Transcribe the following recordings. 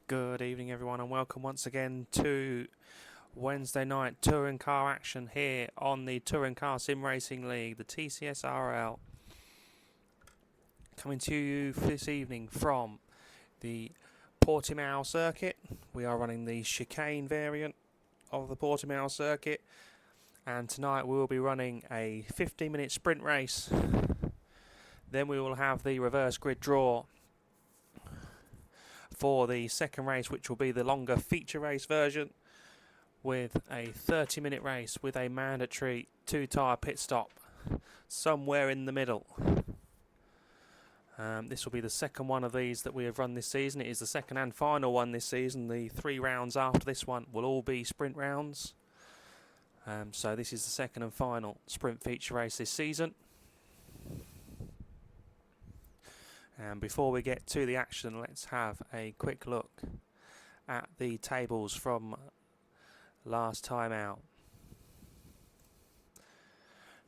Good evening, everyone, and welcome once again to Wednesday night touring car action here on the Touring Car Sim Racing League, the TCSRL. Coming to you this evening from the Portimao circuit. We are running the chicane variant of the Portimao circuit, and tonight we will be running a 15-minute sprint race. Then we will have the reverse grid draw for the second race, which will be the longer feature race version, with a 30-minute race with a mandatory 2-tyre pit stop somewhere in the middle. This will be the second one of these that we have run this season. It is the second and final one this season. The 3 rounds after this one will all be sprint rounds. So this is the second and final sprint feature race this season. And before we get to the action, let's have a quick look at the tables from last time out.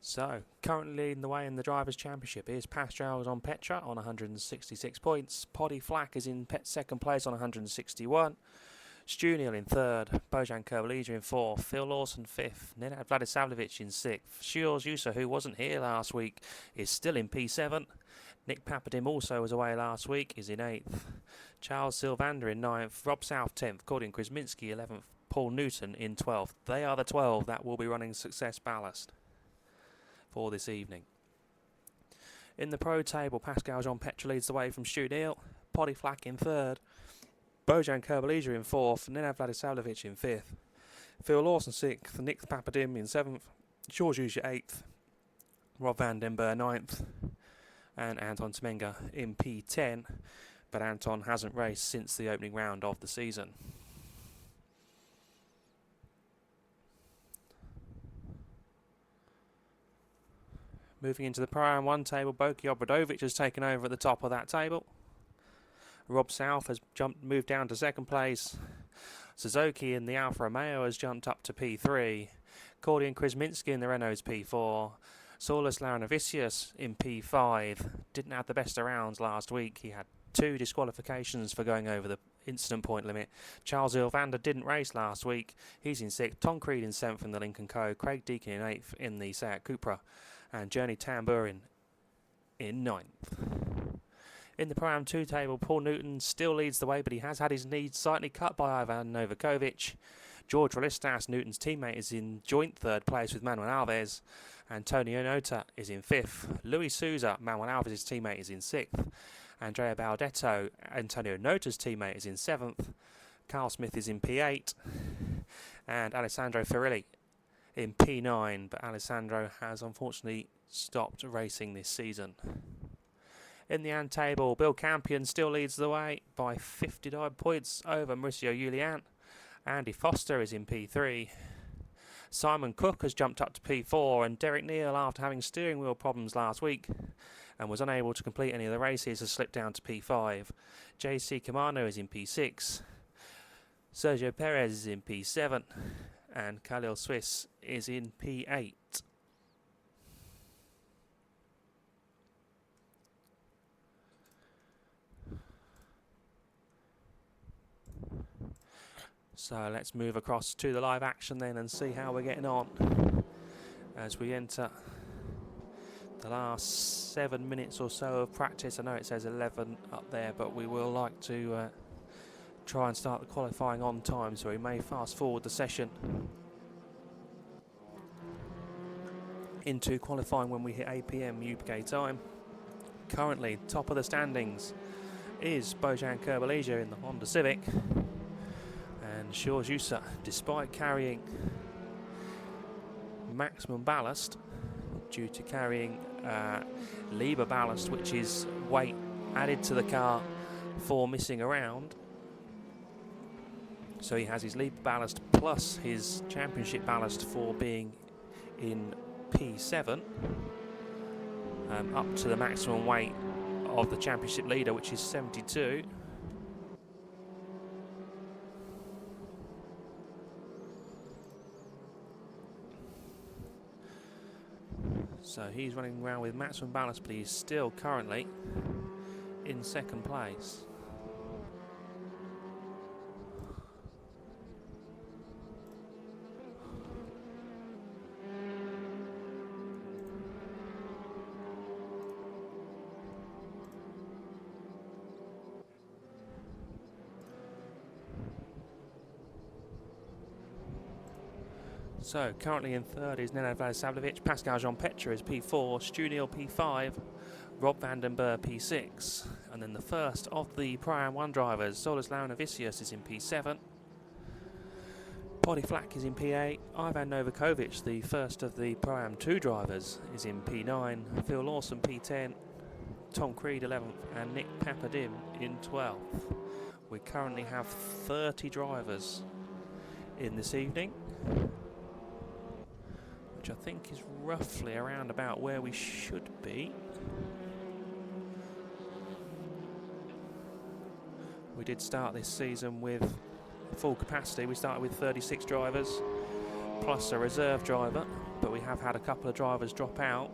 So, currently leading the way in the Drivers' Championship is Pastrals on Petra on 166 points. Poddy Flack is in second place on 161. Stu Neal in third. Bojan Kurbalija in fourth. Phil Lawson fifth. Nenad Vladisavljevic in sixth. Shios Yusa, who wasn't here last week, is still in P7. Nick Papadim also was away last week, is in 8th. Charles Sylvander in 9th. Rob South 10th. Gordon Krasminski 11th. Paul Newton in 12th. They are the 12 that will be running Success Ballast for this evening. In the pro table, Pascal Jean Petra leads the way from Stu Neal. Poddy Flack in 3rd. Bojan Kurbalija in 4th. Nenad Vladisavljevic in 5th. Phil Lawson 6th. Nick Papadim in 7th. George Uja 8th. Rob van den Berg 9th. And Anton Temenga in P10, but Anton hasn't raced since the opening round of the season. Moving into the Pro Am 1 table, Boki Obradovic has taken over at the top of that table. Rob South has moved down to second place. Suzuki in the Alfa Romeo has jumped up to P3. Gordon Krasminski in the Renault's P4. Saulus Laranavicius in P5. Didn't have the best of rounds last week. He had 2 disqualifications for going over the incident point limit. Charles Ilvander didn't race last week. He's in 6th. Tom Creed in 7th in the Lincoln Co. Craig Deacon in 8th in the Seat Cupra. And Journey Tamburin in 9th. In the Pro Am 2 table, Paul Newton still leads the way, but he has had his knee slightly cut by Ivan Novakovic. George Relistas, Newton's teammate, is in joint 3rd place with Manuel Alves. Antonio Nota is in 5th. Luis Souza, Manuel Alves' teammate, is in 6th. Andrea Baldetto, Antonio Nota's teammate, is in 7th. Carl Smith is in P8. And Alessandro Ferrilli in P9. But Alessandro has unfortunately stopped racing this season. In the AND table, Bill Campion still leads the way by 59 points over Mauricio Julian. Andy Foster is in P3. Simon Cook has jumped up to P4, and Derek Neal, after having steering wheel problems last week and was unable to complete any of the races, has slipped down to P5. JC Camano is in P6. Sergio Perez is in P7, and Khalil Swiss is in P8. So let's move across to the live action then and see how we're getting on as we enter the last 7 minutes or so of practice. I know it says 11 up there, but we will like to try and start the qualifying on time, so we may fast forward the session into qualifying when we hit 8 PM UK time. Currently, top of the standings is Bojan Kurbalija in the Honda Civic. And Shios Yusa, despite carrying maximum ballast, due to carrying Liebherr ballast, which is weight added to the car for missing around. So he has his Liebherr ballast plus his championship ballast for being in P7, up to the maximum weight of the championship leader, which is 72. So he's running around with maximum ballast, but he's still currently in second place. So currently in third is Nenad Vladisavljevic, Pascal Jean-Petre is P4, Stu Neal P5, Rob van den Berg P6, and then the first of the Pro-Am 1 drivers, Solis Laurinavicius, is in P7. Poddy Flack is in P8, Ivan Novakovic, the first of the Pro-Am 2 drivers, is in P9, Phil Lawson P10, Tom Creed 11th, and Nick Pepperdim in 12th. We currently have 30 drivers in this evening, which I think is roughly around about where we should be. We did start this season with full capacity. We started with 36 drivers plus a reserve driver, but we have had a couple of drivers drop out,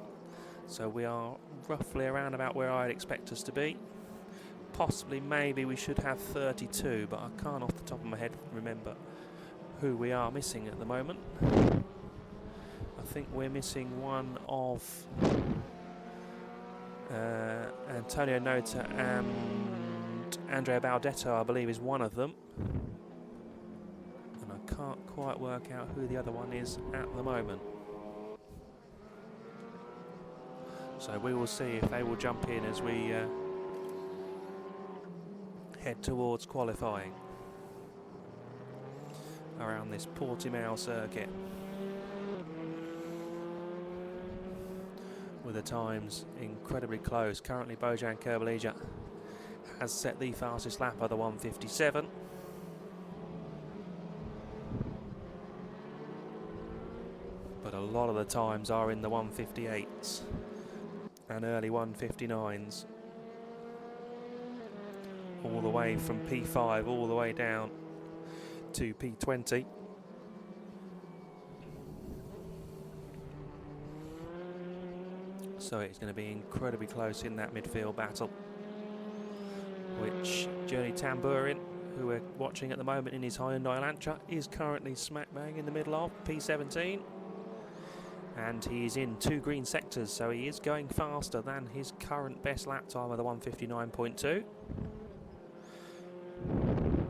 so we are roughly around about where I'd expect us to be. Possibly, maybe we should have 32, but I can't off the top of my head remember who we are missing at the moment. I think we're missing one of Antonio Nota and Andrea Baldetto, I believe, is one of them. And I can't quite work out who the other one is at the moment. So we will see if they will jump in as we head towards qualifying around this Portimao circuit, with the times incredibly close. Currently Bojan Kerbalija has set the fastest lap of the 1:57. But a lot of the times are in the 1:58s and early 1:59s. All the way from P5 all the way down to P20. So it's going to be incredibly close in that midfield battle, which Journey Tamburin, who we're watching at the moment in his Hyundai Elantra, is currently smack bang in the middle of P17. And he is in 2 green sectors, so he is going faster than his current best lap time of the 1:59.2.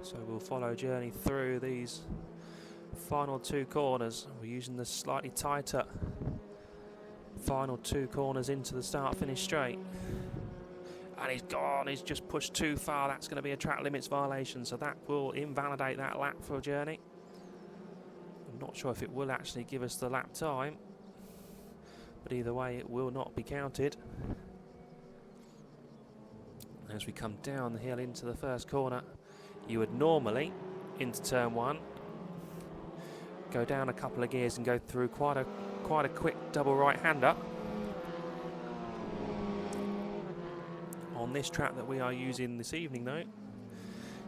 So we'll follow Journey through these final 2 corners. We're using the slightly tighter final 2 corners into the start-finish straight. And he's gone, he's just pushed too far. That's going to be a track limits violation, so that will invalidate that lap for Journey. I'm not sure if it will actually give us the lap time, but either way it will not be counted. As we come down the hill into the first corner, you would normally, into turn 1, go down a couple of gears and go through quite a quick double right-hander. On this track that we are using this evening, though,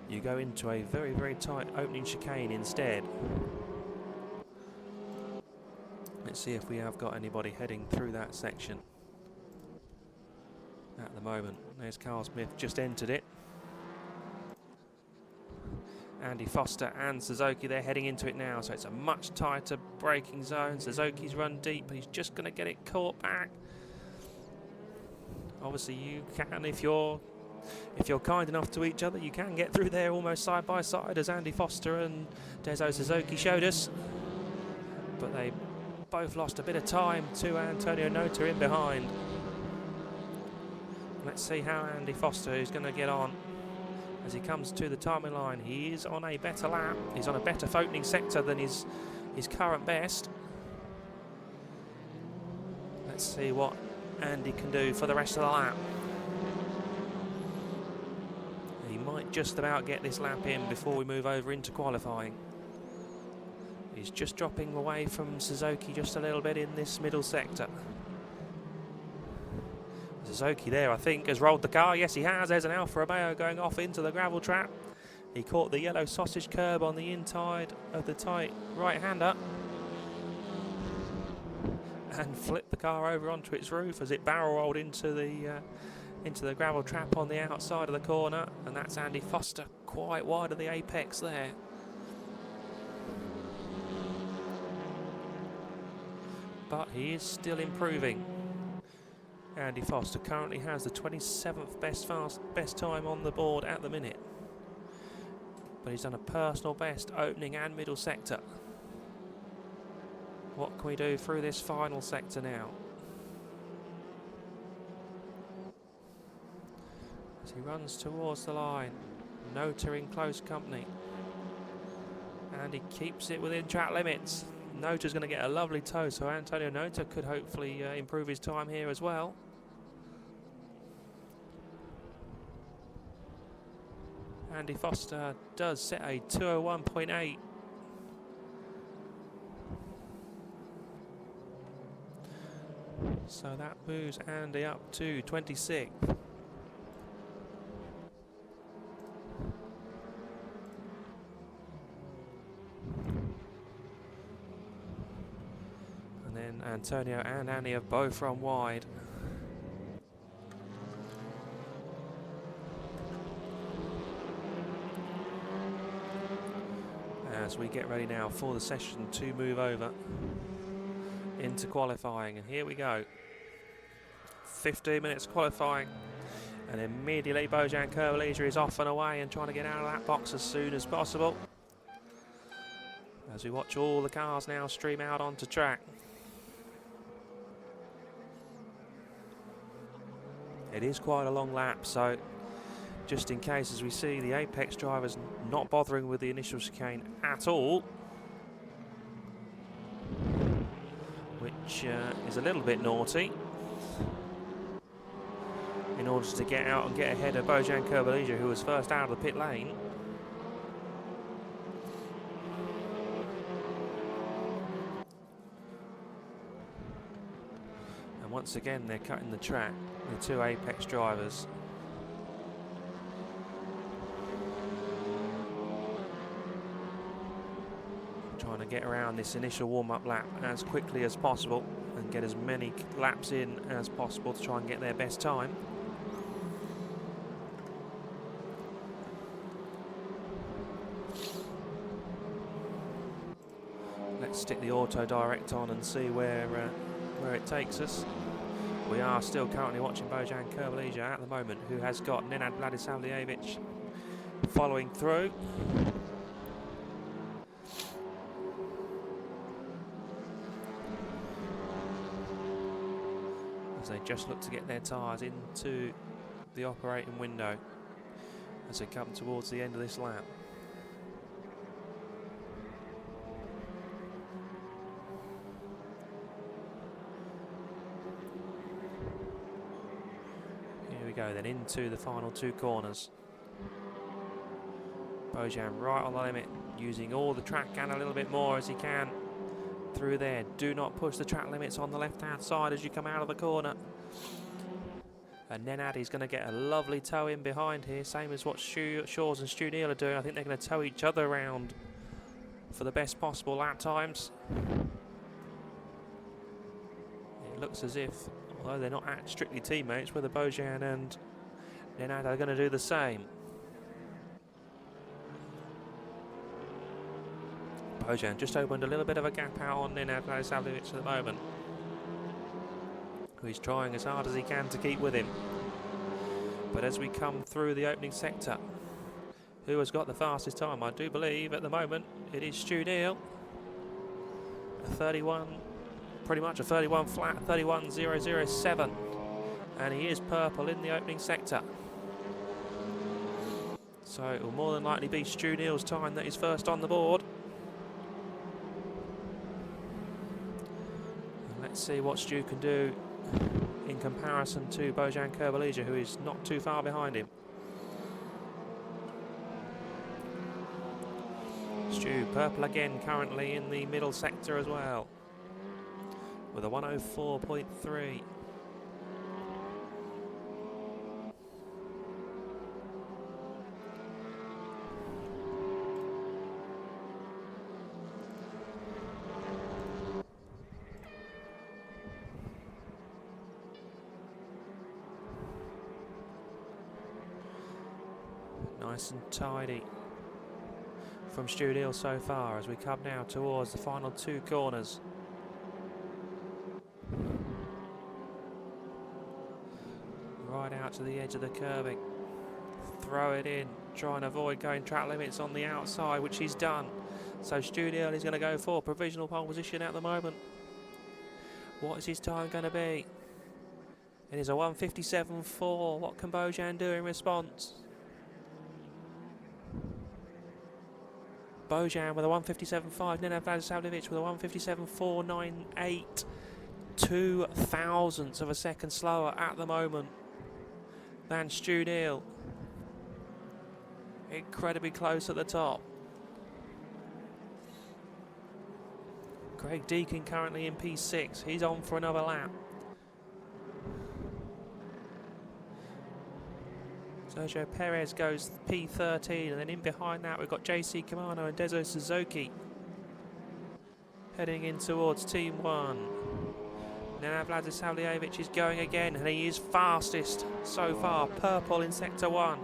you go into a very, very tight opening chicane instead. Let's see if we have got anybody heading through that section at the moment. There's Carl Smith, just entered it. Andy Foster and Suzuki, they're heading into it now, so it's a much tighter braking zone. Suzuki's run deep, but he's just going to get it caught back. Obviously you can, if you're kind enough to each other, you can get through there almost side by side, as Andy Foster and Dezo Suzuki showed us. But they both lost a bit of time to Antonio Nota in behind. Let's see how Andy Foster is going to get on as he comes to the timing line. He is on a better lap. He's on a better opening sector than his current best. Let's see what Andy can do for the rest of the lap. He might just about get this lap in before we move over into qualifying. He's just dropping away from Suzuki just a little bit in this middle sector. Suzuki there, I think, has rolled the car. Yes, he has. There's an Alfa Romeo going off into the gravel trap. He caught the yellow sausage curb on the inside of the tight right-hander and flipped the car over onto its roof as it barrel rolled into the gravel trap on the outside of the corner. And that's Andy Foster, quite wide of the apex there. But he is still improving. Andy Foster currently has the 27th best time on the board at the minute. But he's done a personal best opening and middle sector. What can we do through this final sector now? As he runs towards the line, Nota in close company. And he keeps it within track limits. Nota's going to get a lovely toe, so Antonio Nota could hopefully improve his time here as well. Andy Foster does set a 2:01.8. So that moves Andy up to 26th. And then Antonio and Andy have both run wide. As we get ready now for the session to move over into qualifying, and here we go. 15 minutes qualifying, and immediately Bojan Kurbalija is off and away and trying to get out of that box as soon as possible. As we watch all the cars now stream out onto track. It is quite a long lap, so just in case, as we see the Apex drivers not bothering with the initial chicane at all, which is a little bit naughty, in order to get out and get ahead of Bojan Kurbalija, who was first out of the pit lane. And once again they're cutting the track, the two Apex drivers. Trying to get around this initial warm-up lap as quickly as possible and get as many laps in as possible to try and get their best time. Let's stick the auto direct on and see where it takes us. We are still currently watching Bojan Kurbalija at the moment, who has got Nenad Vladisavljevic following through. As they just look to get their tyres into the operating window as they come towards the end of this lap. Here we go then, into the final two corners. Bojan right on the limit, using all the track and a little bit more as he can through there. Do not push the track limits on the left-hand side as you come out of the corner. And Nenad is going to get a lovely toe in behind here, same as what Shores and Stu Neal are doing. I think they're going to tow each other around for the best possible lap times. It looks as if, although they're not strictly teammates, whether Bojan and Nenad are going to do the same. Bojan just opened a little bit of a gap out on Nenad Vladisavljevic at the moment, who is trying as hard as he can to keep with him. But as we come through the opening sector, who has got the fastest time? I do believe at the moment it is Stu Neal. 31, pretty much a 31 flat, 31.007. And he is purple in the opening sector. So it will more than likely be Stu Neal's time that is first on the board. Let's see what Stu can do in comparison to Bojan Kurbalija, who is not too far behind him. Stu, purple again, currently in the middle sector as well, with a 104.3. Nice and tidy from Stu Neal so far as we come now towards the final two corners. Right out to the edge of the curbing. Throw it in, try and avoid going track limits on the outside, which he's done. So Studio is going to go for provisional pole position at the moment. What is his time going to be? It is a 1:57.4. What can Bojan do in response? Bojan with a 1:57.5. Nenad Vladisavljevic with a 1:57.498. 2 thousandths of a second slower at the moment than Stu Neal. Incredibly close at the top. Craig Deacon currently in P6. He's on for another lap. Sergio Perez goes P13, and then in behind that we've got JC Kamano and Dezo Suzuki heading in towards Team 1. Nenad Vladisavljevic is going again, and he is fastest so far. Purple in Sector 1.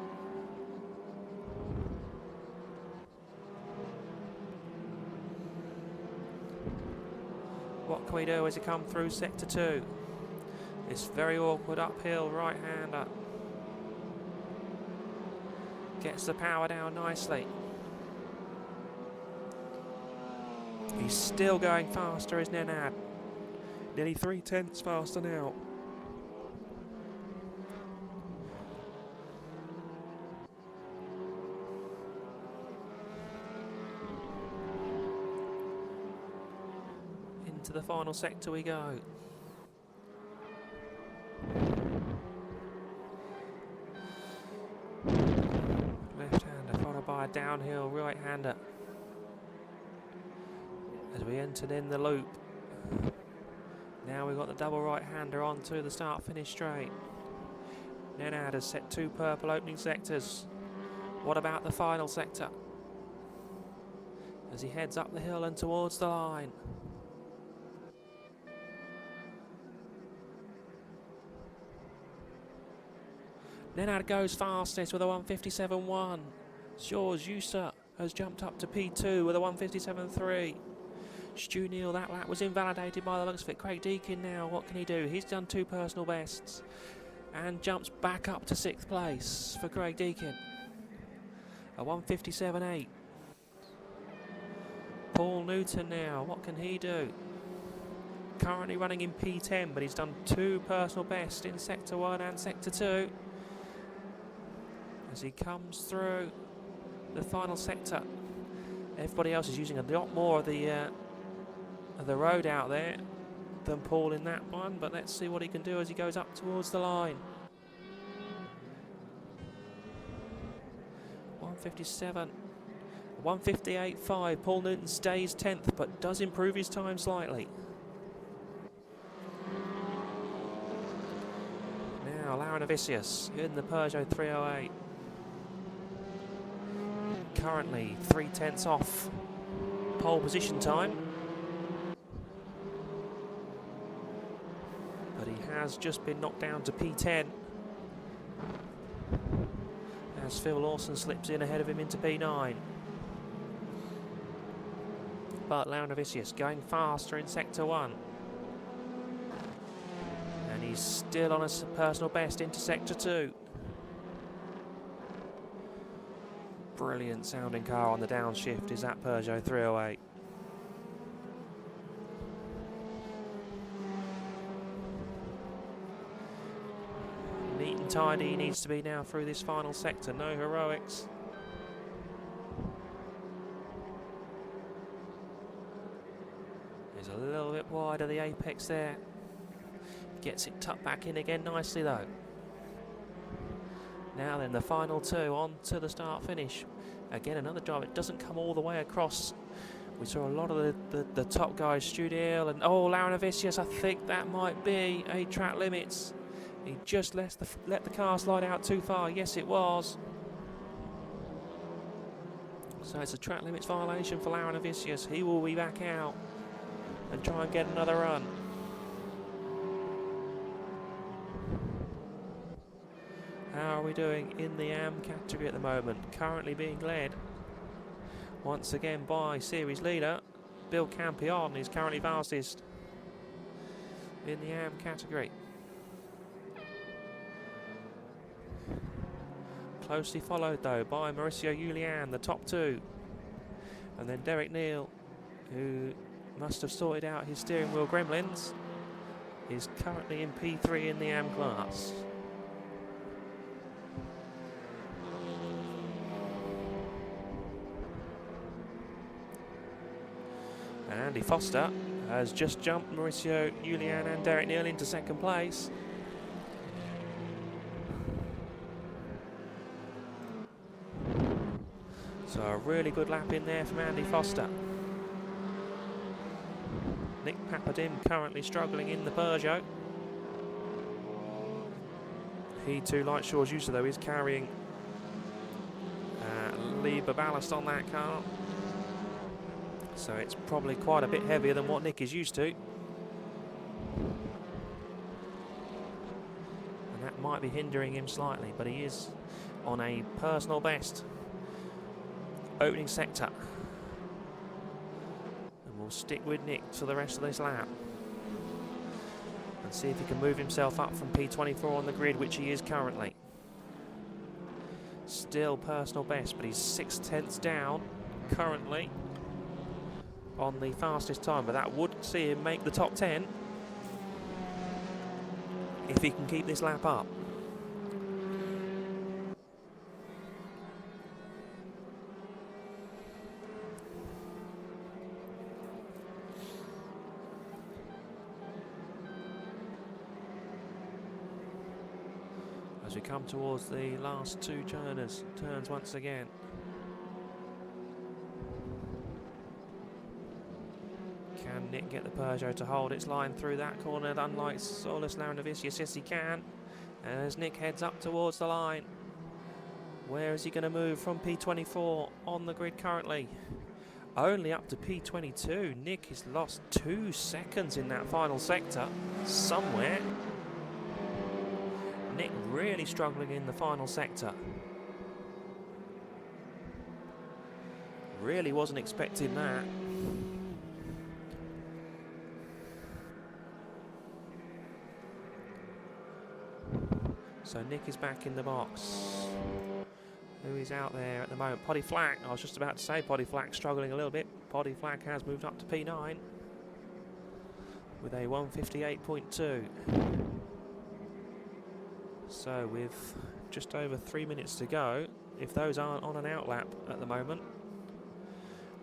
What can we do as he comes through Sector 2? It's very awkward uphill right-hander. Gets the power down nicely. He's still going faster as Nenad. Nearly 3/10 faster now. Into the final sector we go. Left-hander followed by a downhill right-hander. As we entered in the loop. Now we've got the double right-hander onto the start-finish straight. Nenad has set 2 purple opening sectors. What about the final sector? As he heads up the hill and towards the line. Nenad goes fastest with a 1:57.1. George Yusa has jumped up to P2 with a 1:57.3. Stu Neal, that lap was invalidated by the looks of it. Craig Deacon now, what can he do? He's done 2 personal bests and jumps back up to 6th place for Craig Deacon. A 1:57.8. Paul Newton now, what can he do? Currently running in P10, but he's done 2 personal bests in Sector 1 and Sector 2. As he comes through the final sector, everybody else is using a lot more of the road out there than Paul in that one, but let's see what he can do as he goes up towards the line. 1:57, 1:58.5. Paul Newton stays 10th, but does improve his time slightly. Now Lauren Avicius in the Peugeot 308. Currently 3/10 off pole position time. But he has just been knocked down to P10. As Phil Lawson slips in ahead of him into P9. But Lauren Avicius going faster in Sector 1. And he's still on a personal best into Sector 2. Brilliant sounding car on the downshift is that Peugeot 308. Neat and tidy he needs to be now through this final sector, no heroics. He's a little bit wide of the apex there. Gets it tucked back in again nicely though. Now then, the final 2 on to the start finish. Again, another drive. It doesn't come all the way across. We saw a lot of the top guys, Stu Neal and Lauren Avicius. I think that might be a track limits. He just let the car slide out too far. Yes, it was. So it's a track limits violation for Lauren Avicius. He will be back out and try and get another run. How are we doing in the AM category at the moment? Currently being led once again by series leader Bill Campion. He's currently fastest in the AM category. Closely followed though by Mauricio Julian, the top 2. And then Derek Neal, who must have sorted out his steering wheel gremlins, is currently in P3 in the AM class. And Andy Foster has just jumped Mauricio Julian and Derek Neal into second place. So a really good lap in there from Andy Foster. Nick Papadim currently struggling in the Peugeot. He too, like Shaw's user though, is carrying Liebherr ballast on that car. So it's probably quite a bit heavier than what Nick is used to. And that might be hindering him slightly, but he is on a personal best opening sector. And we'll stick with Nick for the rest of this lap. And see if he can move himself up from P24 on the grid, which he is currently. Still personal best, but he's 6/10 down currently on the fastest time, but that would see him make the top 10 if he can keep this lap up. As we come towards the last two turns once again. Can Nick get the Peugeot to hold its line through that corner, unlike Solus Laurinavicius? Yes, he can. And as Nick heads up towards the line, where is he going to move from P24 on the grid currently? Only up to P22. Nick has lost 2 seconds in that final sector somewhere. Nick really struggling in the final sector. Really wasn't expecting that. So Nick is back in the box. Who is out there at the moment? Poddy Flack. I was just about to say Poddy Flack struggling a little bit. Poddy Flack has moved up to P9 with a 158.2. So with just over 3 minutes to go, if those aren't on an out lap at the moment,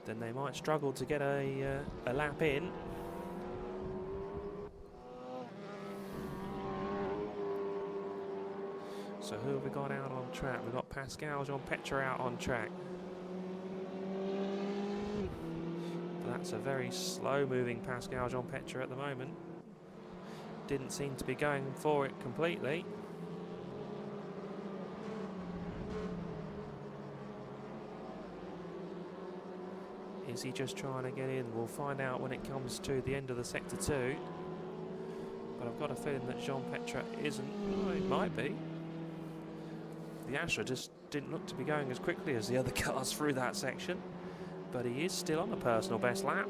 then they might struggle to get a lap in. So who have we got out on track? We've got Pascal Jean-Petre out on track. But that's a very slow moving Pascal Jean-Petre at the moment. Didn't seem to be going for it completely. Is he just trying to get in? We'll find out when it comes to the end of the sector 2. But I've got a feeling that Jean-Petre isn't. Oh, it might be. The Astra just didn't look to be going as quickly as the other cars through that section. But he is still on a personal best lap.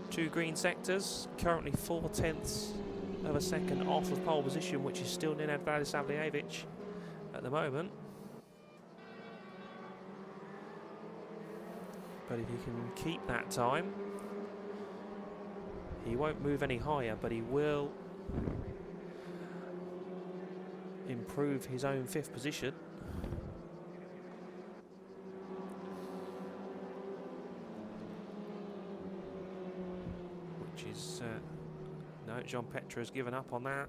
2 green sectors, currently 4/10 of a second off of pole position, which is still Nenad Vladisavljevic at the moment. But if he can keep that time, he won't move any higher, but he will improve his own 5th position. Which is, no, Jean-Petre has given up on that.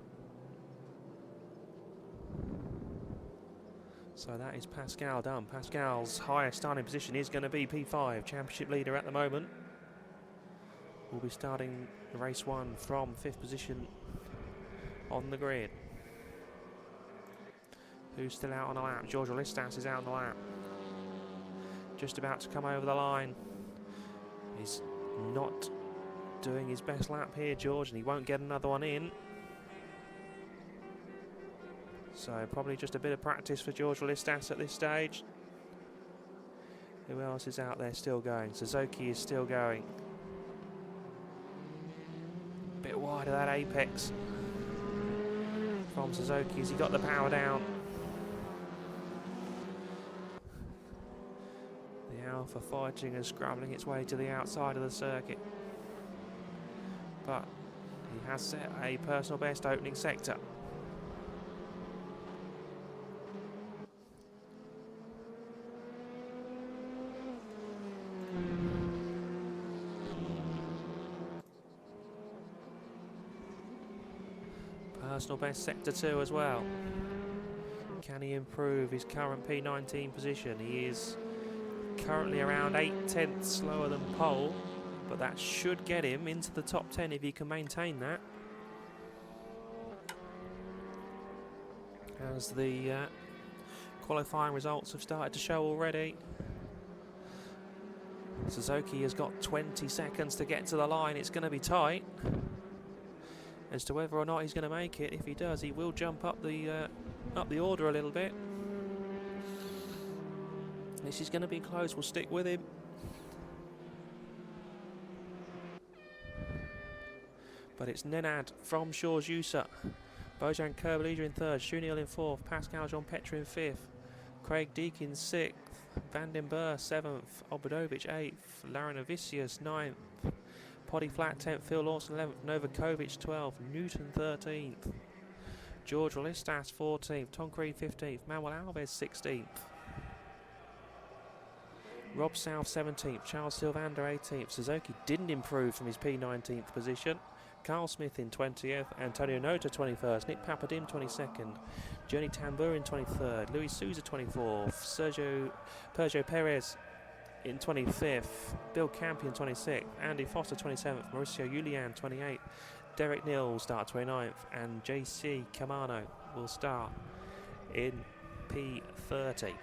So that is Pascal done. Pascal's highest starting position is going to be P5, championship leader at the moment. We'll be starting race 1 from 5th position on the grid. Who's still out on a lap? George Listas is out on the lap. Just about to come over the line. He's not doing his best lap here, George, and he won't get another one in. So probably just a bit of practice for George Listas at this stage. Who else is out there still going? Suzuki is still going. Bit wide of that apex from Suzuki. Has he got the power down? The Alpha fighting and scrabbling its way to the outside of the circuit. But he has set a personal best opening sector. Personal best sector 2 as well. Can he improve his current P19 position? He is currently around 8/10 slower than pole, but that should get him into the top 10 if he can maintain that. As the qualifying results have started to show already. Suzuki has got 20 seconds to get to the line. It's going to be tight as to whether or not he's going to make it. If he does, he will jump up the order a little bit. This is going to be close. We'll stick with him. But it's Nenad from Shores Usa. Bojan Kerbalija in third, Shunil in fourth, Pascal Jean-Petre in fifth, Craig Deakin sixth, Van den Burr seventh, Obradovic eighth, Laranavicius ninth, Poddy Flat 10th, Phil Lawson 11th, Novakovic 12th, Newton 13th, George Relistas 14th, Tom Creed 15th, Manuel Alves 16th, Rob South 17th, Charles Sylvander 18th. Suzuki didn't improve from his P19th position. Carl Smith in 20th, Antonio Nota 21st, Nick Papadim 22nd, Journey Tambour in 23rd, Luis Souza 24th, Sergio Perez in 25th, Bill Campion 26th, Andy Foster 27th, Mauricio Julian 28th, Derek Neal will start 29th, and JC Camano will start in P30.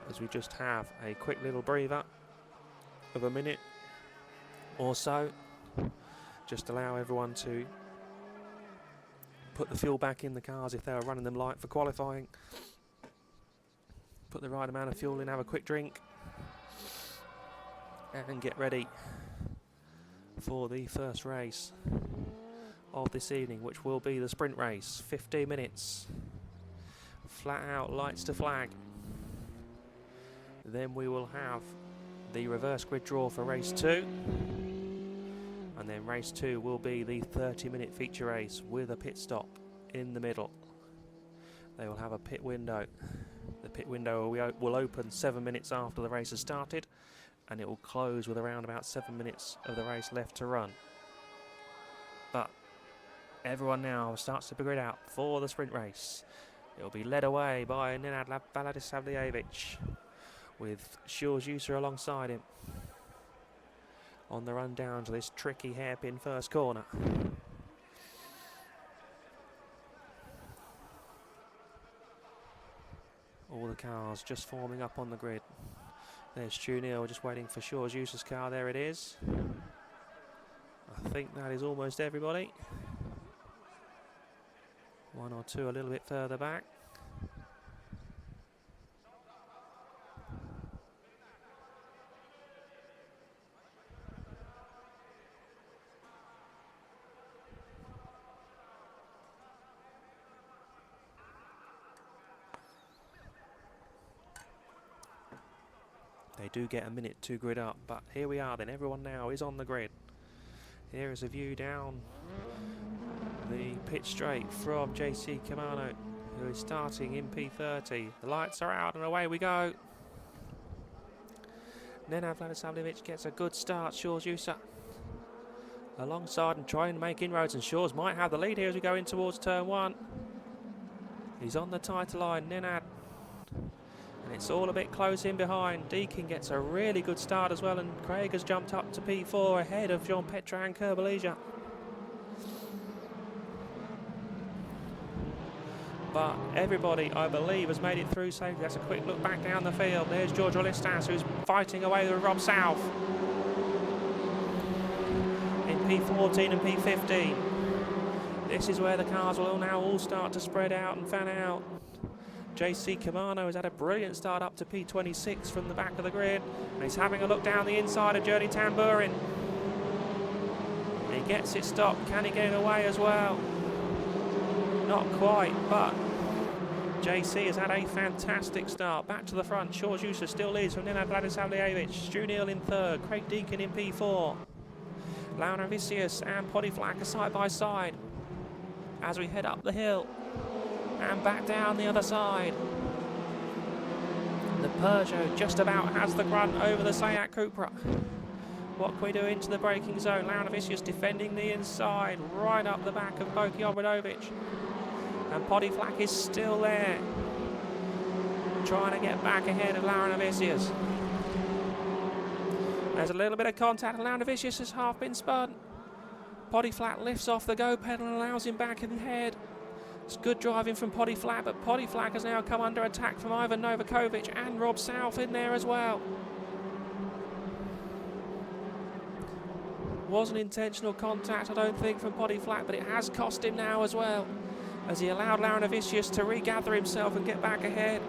As we just have a quick little breather of a minute or so. Just allow everyone to put the fuel back in the cars if they were running them light for qualifying. Put the right amount of fuel in, have a quick drink, and get ready for the first race of this evening, which will be the sprint race. 15 minutes, flat out, lights to flag. Then we will have the reverse grid draw for race 2. And then race 2 will be the 30-minute feature race with a pit stop in the middle. They will have a pit window. The pit window will open 7 minutes after the race has started, and it will close with around about 7 minutes of the race left to run. But everyone now starts to grid out for the sprint race. It will be led away by Nenad Valadisavljevic, with Shores Usa alongside him on the run down to this tricky hairpin first corner. All the cars just forming up on the grid. There's Stu Neal just waiting for Shores Usa's car. There it is. I think that is almost everybody. One or two a little bit further back. They do get a minute to grid up, but here we are then. Everyone now is on the grid. Here is a view down the pit straight from JC Camano, who is starting in P30. The lights are out and away we go. Nenad Valadisavljevic gets a good start. Shores Usa alongside and trying to make inroads, and Shores might have the lead here as we go in towards turn 1. He's on the title line, Nenad. And it's all a bit close in behind. Deakin gets a really good start as well, and Craig has jumped up to P4 ahead of Jean-Petre and Kerbalija. But everybody, I believe, has made it through safely. That's a quick look back down the field. There's George Relistas, who's fighting away with Rob South in P14 and P15. This is where the cars will now all start to spread out and fan out. JC Camano has had a brilliant start up to P26 from the back of the grid, and he's having a look down the inside of Journey Tambourin. He gets it stopped. Can he get it away as well? Not quite, but JC has had a fantastic start. Back to the front. Shorjusa still leads from Nenad Vladisavljevic. Stu Neal in third. Craig Deacon in P4. Laura Vicious and Poddy Flack are side by side as we head up the hill and back down the other side. The Peugeot just about has the grunt over the Seat Cupra. What can we do into the braking zone? Laura Vicious defending the inside, right up the back of Boki Obradovic. And Poddy Flack is still there, trying to get back ahead of Laura Vicious. There's a little bit of contact. Laura Vicious has half been spun. Poddy Flack lifts off the go pedal and allows him back ahead. It's good driving from Poddy Flack, but Poddy Flack has now come under attack from Ivan Novakovic and Rob South in there as well. Wasn't intentional contact, I don't think, from Poddy Flack, but it has cost him now as well, as he allowed Laurinavicius to regather himself and get back ahead.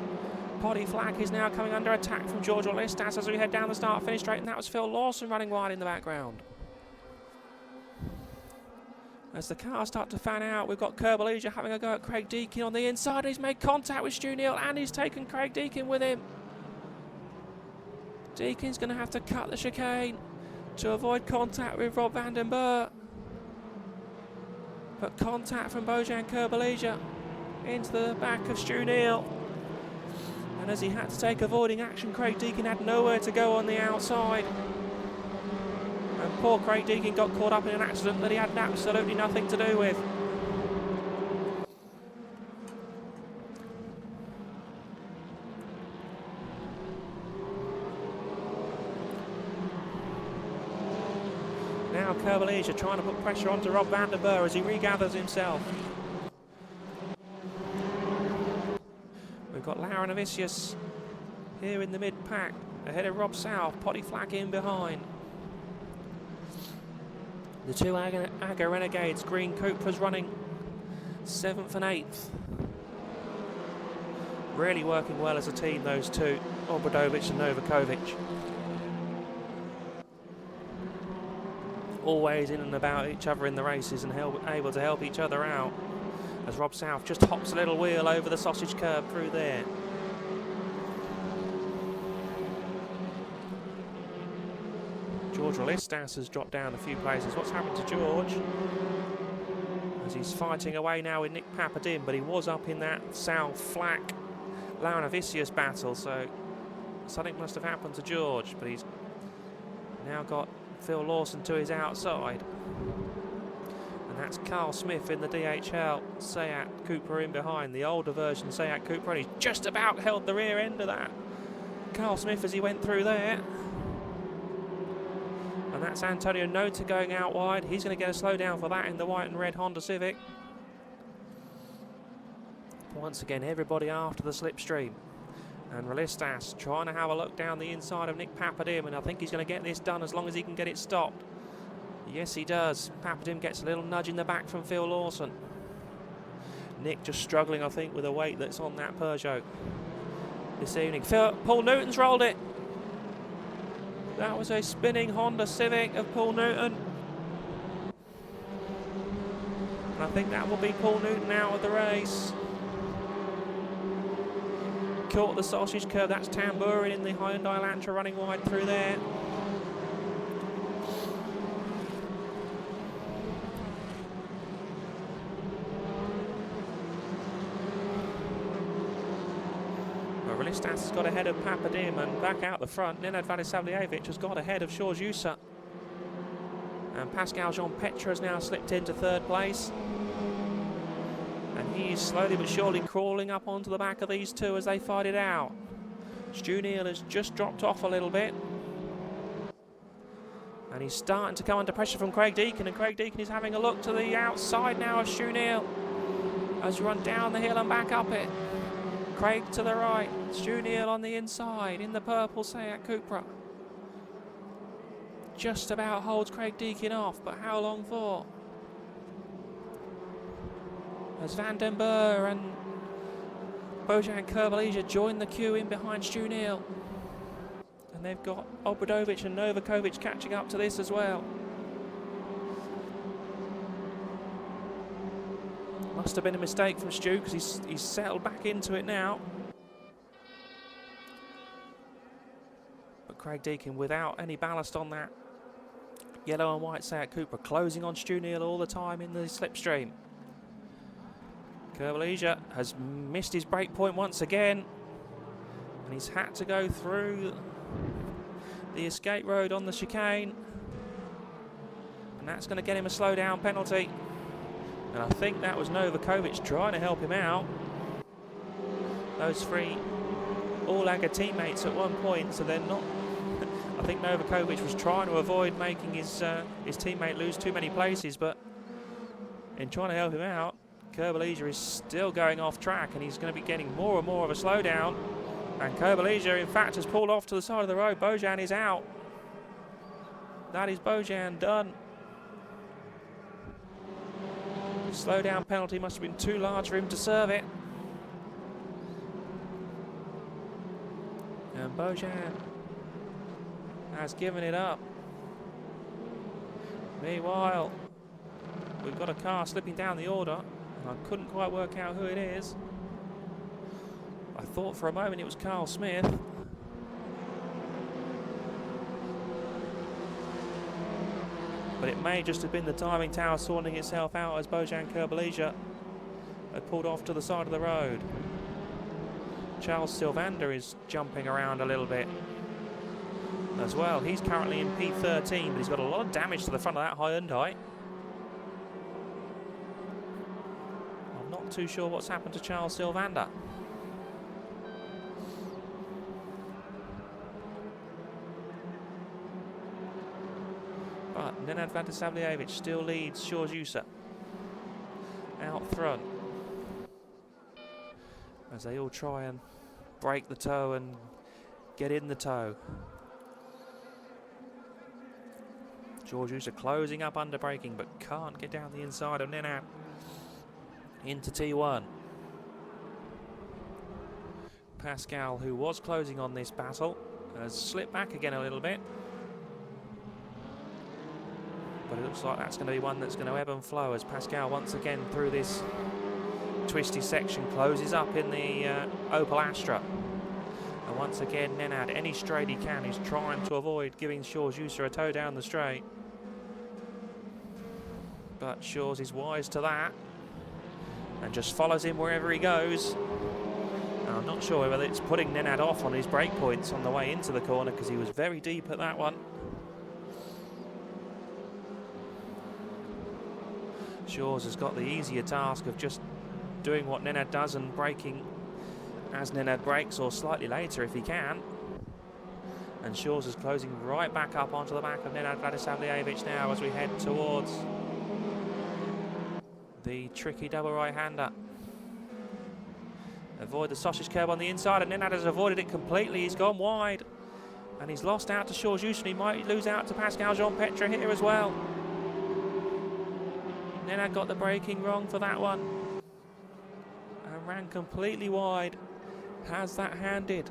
Poddy Flack is now coming under attack from George Listas as we head down the start-finish straight, and that was Phil Lawson running wide in the background. As the cars start to fan out, we've got Kerbalija having a go at Craig Deakin on the inside. He's made contact with Stu Neal and he's taken Craig Deakin with him. Deakin's going to have to cut the chicane to avoid contact with Rob van den Burg. But contact from Bojan Kerbalija into the back of Stu Neal. And as he had to take avoiding action, Craig Deakin had nowhere to go on the outside. And poor Craig Deakin got caught up in an accident that he had absolutely nothing to do with. Now Kerbalija trying to put pressure onto Rob van den Burg as he regathers himself. We've got Laurinavicius here in the mid-pack, ahead of Rob South, Poddy Flack in behind. The two Aga Renegades, Green Cupras running 7th and 8th. Really working well as a team, those two, Obradovic and Novakovic. Always in and about each other in the races and able to help each other out. As Rob South just hops a little wheel over the sausage curb through there. George Listas has dropped down a few places. What's happened to George? As he's fighting away now with Nick Papadin, but he was up in that South Flack Laurinavicius battle, so something must have happened to George, but he's now got Phil Lawson to his outside. And that's Carl Smith in the DHL Seat Cupra in behind, the older version Seat Cupra, and he's just about held the rear end of that Carl Smith as he went through there. And that's Antonio Nota going out wide. He's going to get a slowdown for that in the white and red Honda Civic. Once again, everybody after the slipstream. And Relistas trying to have a look down the inside of Nick Papadim, and I think he's going to get this done as long as he can get it stopped. Yes, he does. Papadim gets a little nudge in the back from Phil Lawson. Nick just struggling, I think, with the weight that's on that Peugeot this evening. Paul Newton's rolled it. That was a spinning Honda Civic of Paul Newton. And I think that will be Paul Newton out of the race. Caught the sausage curve. That's Tamburin in the Hyundai Elantra running wide through there. Relistas has got ahead of Papadim, and back out the front, Nenad Vladisavljevic has got ahead of Shorjusa. And Pascal Jean-Petre has now slipped into 3rd place. And he's slowly but surely crawling up onto the back of these two as they fight it out. Stu Neal has just dropped off a little bit. And he's starting to come under pressure from Craig Deacon, and Craig Deacon is having a look to the outside now of Stu Neal as you run down the hill and back up it. Craig to the right, Stu Neal on the inside in the purple Seat Cupra. Just about holds Craig Deacon off, but how long for? As Van den Burg and Bojan Kerbalija join the queue in behind Stu Neal. And they've got Obradovic and Novakovic catching up to this as well. Must have been a mistake from Stu, because he's settled back into it now. But Craig Deakin, without any ballast on that yellow and white Seat Cupra, closing on Stu Neal all the time in the slipstream. Kerbelesia has missed his break point once again, and he's had to go through the escape road on the chicane, and that's going to get him a slowdown penalty. And I think that was Novakovic trying to help him out. Those three all Aga teammates at one point, so they're not. I think Novakovic was trying to avoid making his teammate lose too many places, but in trying to help him out, Kerbelesia is still going off track, and he's going to be getting more and more of a slowdown. And Kerbelesia, in fact, has pulled off to the side of the road. Bojan is out. That is Bojan done. Slowdown penalty must have been too large for him to serve it. And Bojan has given it up. Meanwhile, we've got a car slipping down the order, and I couldn't quite work out who it is. I thought for a moment it was Carl Smith. But it may just have been the timing tower sorting itself out as Bojan Kerbelesia had pulled off to the side of the road. Charles Sylvander is jumping around a little bit as well. He's currently in P13, but he's got a lot of damage to the front of that Hyundai. I'm not too sure what's happened to Charles Sylvander. But Nenad Vladisavljevic still leads Sjorz out front as they all try and break the toe and get in the toe. Sjorz closing up under braking, but can't get down the inside of Nenad into T1. Pascal, who was closing on this battle, has slipped back again a little bit. But it looks like that's going to be one that's going to ebb and flow as Pascal once again through this twisty section closes up in the Opel Astra. And once again Nenad, any straight he can, is trying to avoid giving Sjorz a toe down the straight. But Sjorz is wise to that and just follows him wherever he goes. Now, I'm not sure whether it's putting Nenad off on his brake points on the way into the corner, because he was very deep at that one. Sjorz has got the easier task of just doing what Nenad does and braking as Nenad brakes, or slightly later if he can. And Sjorz is closing right back up onto the back of Nenad Vladisavljevic now as we head towards the tricky double right-hander. Avoid the sausage curb on the inside, and Nenad has avoided it completely. He's gone wide, and he's lost out to Sjorz, and he might lose out to Pascal Jean-Petre here as well. Nenad got the braking wrong for that one and ran completely wide. Has that handed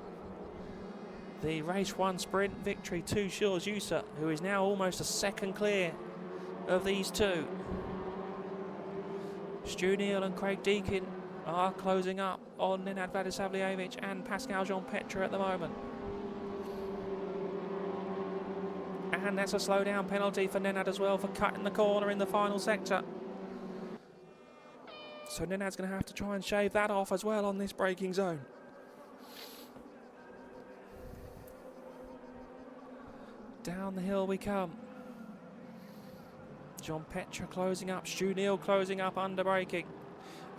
the race 1 sprint victory to Sjorz, who is now almost a second clear of these two. Stu Neal and Craig Deakin are closing up on Nenad Vladisavljevic and Pascal Jean-Petre at the moment. And that's a slowdown penalty for Nenad as well for cutting the corner in the final sector. So Nenad's going to have to try and shave that off as well on this braking zone. Down the hill we come. Jean-Petre closing up, Stu Neal closing up under braking.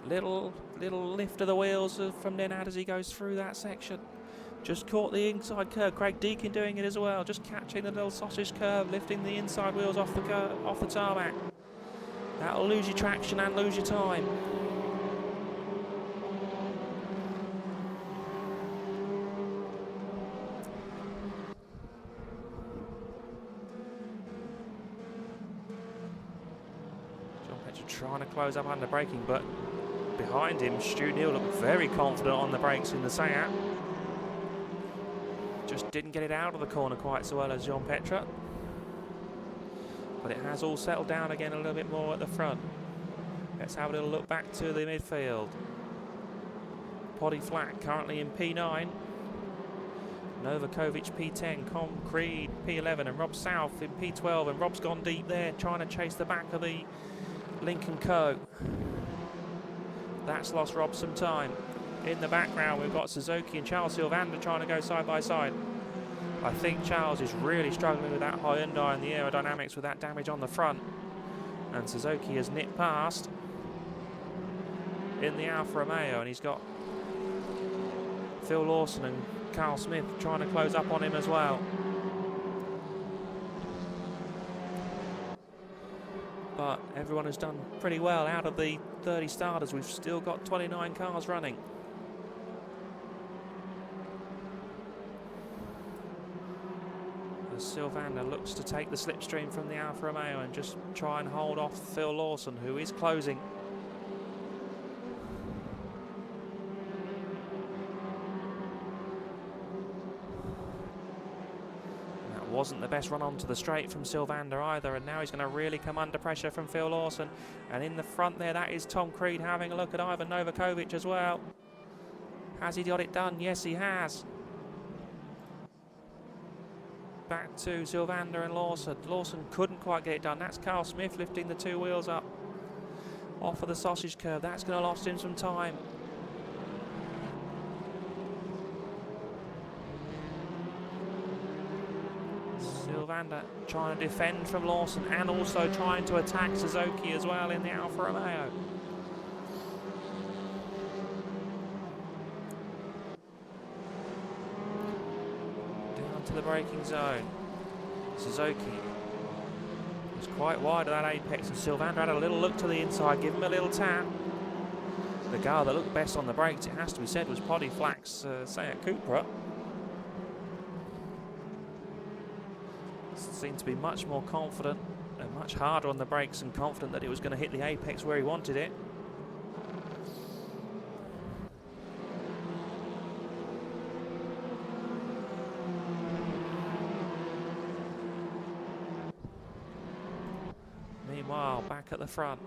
Little lift of the wheels from Nenad as he goes through that section. Just caught the inside curve. Craig Deakin doing it as well, just catching the little sausage curve, lifting the inside wheels off the curve, off the tarmac. That'll lose your traction and lose your time. Trying to close up under braking, but behind him Stu Neal looked very confident on the brakes in the Seat. Just didn't get it out of the corner quite so well as Jean-Petre, but it has all settled down again a little bit more at the front. Let's have a little look back to the midfield. Poddy Flack currently in P9. Novakovic P10, Com Creed P11 and Rob South in P12, and Rob's gone deep there trying to chase the back of the Lincoln Co. That's lost Rob some time. In the background we've got Suzuki and Charles Sylvander trying to go side by side. I think Charles is really struggling with that Hyundai and the aerodynamics with that damage on the front, and Suzuki has nipped past in the Alfa Romeo, and he's got Phil Lawson and Carl Smith trying to close up on him as well. But everyone has done pretty well. Out of the 30 starters, we've still got 29 cars running. As Sylvander looks to take the slipstream from the Alfa Romeo and just try and hold off Phil Lawson, who is closing. Wasn't the best run onto the straight from Sylvander either, and now he's going to really come under pressure from Phil Lawson. And in the front there, that is Tom Creed having a look at Ivan Novakovic as well. Has he got it done? Yes, he has. Back to Sylvander and Lawson. Lawson couldn't quite get it done. That's Carl Smith lifting the two wheels up off of the sausage curve. That's going to lost him some time. Sylvander trying to defend from Lawson and also trying to attack Suzuki as well in the Alfa Romeo. Down to the braking zone. Suzuki was quite wide of that apex, and Sylvander had a little look to the inside, give him a little tap. The guy that looked best on the brakes, it has to be said, was Poddy Flack's Seat Cupra. Seemed to be much more confident and much harder on the brakes, and confident that it was going to hit the apex where he wanted it. Meanwhile, back at the front,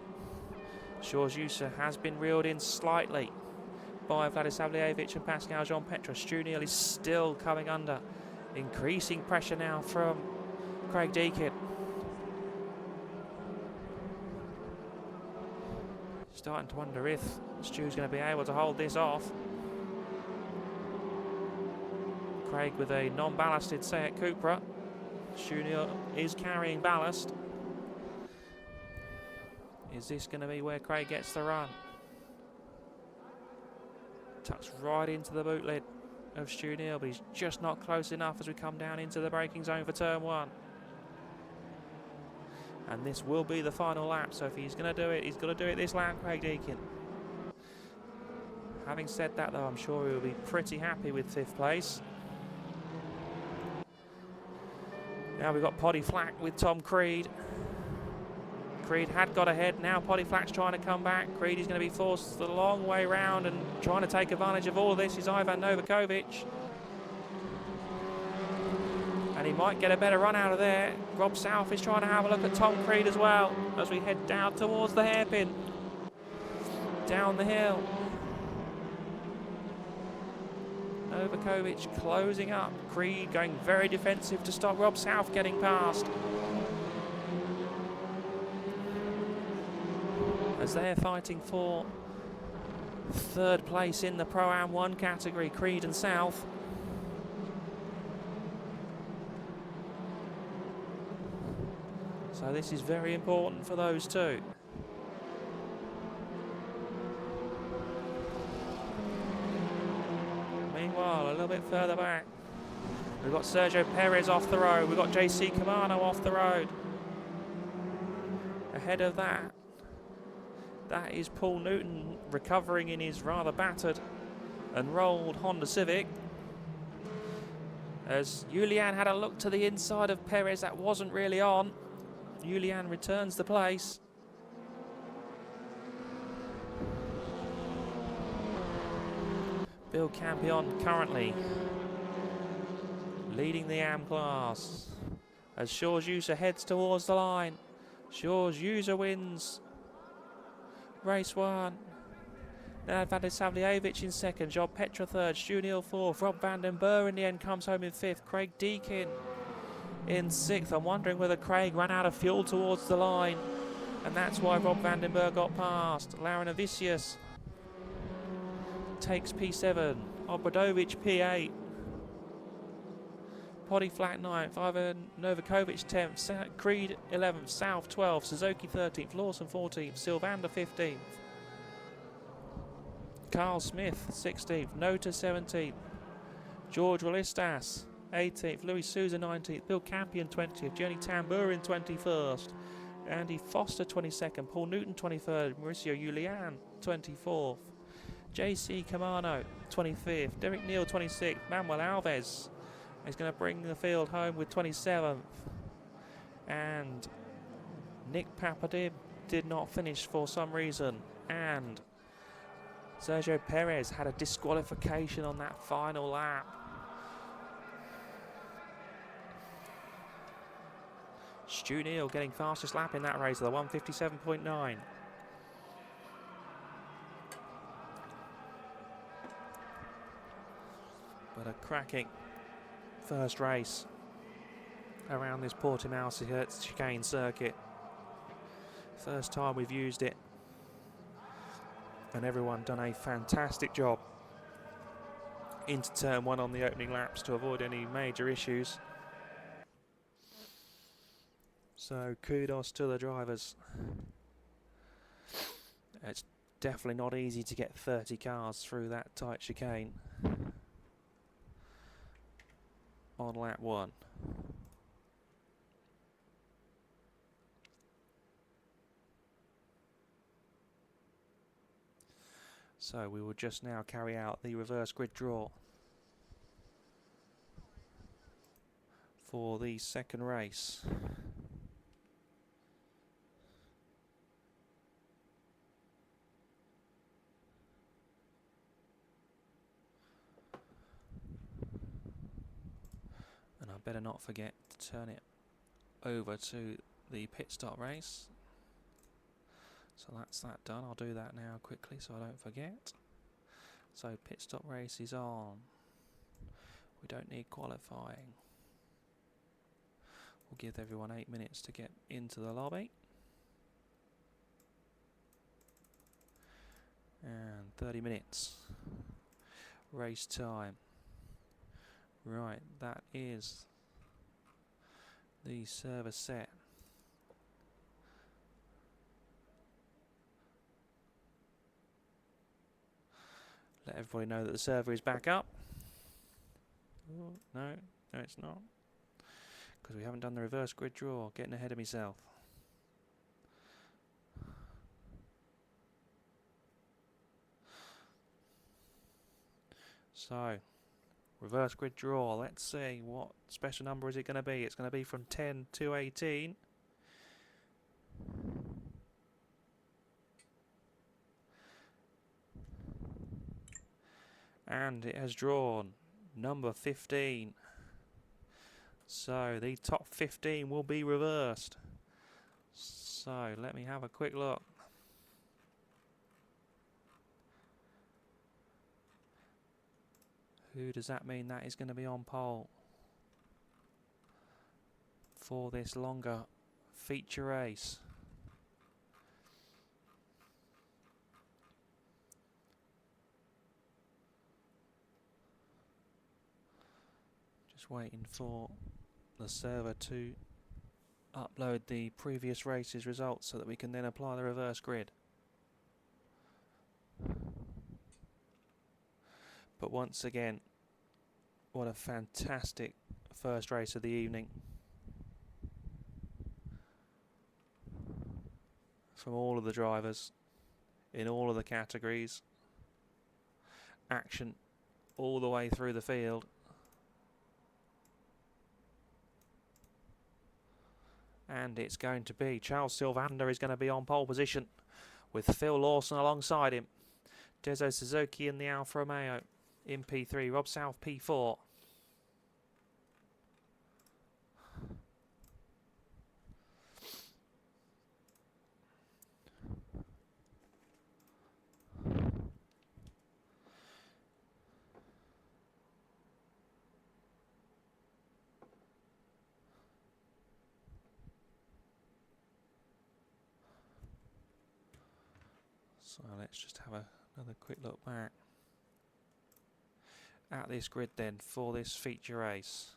George Usa has been reeled in slightly by Vladislav Lejevic and Pascal Jean-Petre. Stu Neal is still coming under. Increasing pressure now from Craig Deakin. Starting to wonder if Stu's going to be able to hold this off. Craig with a non-ballasted Seat Cupra. Stu Neal is carrying ballast. Is this going to be where Craig gets the run? Tucks right into the boot lid of Stu Neal, but he's just not close enough as we come down into the braking zone for turn one. And this will be the final lap, so if he's going to do it, he's got to do it this lap, Craig Deakin. Having said that, though, I'm sure he will be pretty happy with 5th place. Now we've got Poddy Flack with Tom Creed. Creed had got ahead, now Poddy Flack's trying to come back. Creed is going to be forced the long way round, and trying to take advantage of all of this is Ivan Novakovic. And he might get a better run out of there. Rob South is trying to have a look at Tom Creed as well as we head down towards the hairpin. Down the hill. Novakovic closing up. Creed going very defensive to stop Rob South getting past. As they're fighting for 3rd place in the Pro-Am 1 category, Creed and South. So this is very important for those two. Meanwhile, a little bit further back, we've got Sergio Perez off the road. We've got JC Camano off the road. Ahead of that, that is Paul Newton recovering in his rather battered and rolled Honda Civic. As Julian had a look to the inside of Perez, that wasn't really on. Julian returns the place. Bill Campion currently leading the AM class as George Usa heads towards the line. George Usa wins Race 1. Nenad Savljevic in second, Job Petra third, Stu Neal fourth, Rob van den Burr in the end comes home in fifth, Craig Deakin in sixth. I'm wondering whether Craig ran out of fuel towards the line, and that's why Rob van den Burr got past. Lauren Avicius takes P7, Obradovic P8, Poddy Flat 9th, Ivan Novakovic 10th, Creed 11th, South 12th, Suzuki 13th, Lawson 14th, Sylvander 15th, Carl Smith 16th, Nota 17th, George Willistas 18th, Louis Souza 19th, Bill Campion 20th, Jenny Tamburin 21st, Andy Foster 22nd, Paul Newton 23rd, Mauricio Julian 24th, JC Camano 25th, Derek Neal 26th, Manuel Alves is going to bring the field home with 27th, and Nick Papadib did not finish for some reason, and Sergio Perez had a disqualification on that final lap. Stu Neal getting fastest lap in that race, the 1:57.9. But a cracking first race around this Portimao chicane circuit. First time we've used it, and everyone done a fantastic job into turn one on the opening laps to avoid any major issues. So kudos to the drivers. It's definitely not easy to get 30 cars through that tight chicane on lap one. So we will just now carry out the reverse grid draw for the second race. And I better not forget to turn it over to the pit stop race. So that's that done. I'll do that now quickly so I don't forget. So pit stop race is on. We don't need qualifying. We'll give everyone 8 minutes to get into the lobby. And 30 minutes. Race time. Right, that is the server set. Let everybody know that the server is back up. Oh, no, it's not. Because we haven't done the reverse grid draw. Getting ahead of myself. So, reverse grid draw. Let's see what special number is it going to be. It's going to be from 10 to 18. And it has drawn number 15. So the top 15 will be reversed. So let me have a quick look. Who does that mean that is going to be on pole for this longer feature race? Just waiting for the server to upload the previous race's results so that we can then apply the reverse grid. But once again, what a fantastic first race of the evening from all of the drivers in all of the categories. Action all the way through the field. And it's going to be Charles Sylvander is going to be on pole position with Phil Lawson alongside him. Dezo Suzuki in the Alfa Romeo in P3. Rob South P4. So let's just have another quick look back at this grid then for this feature race.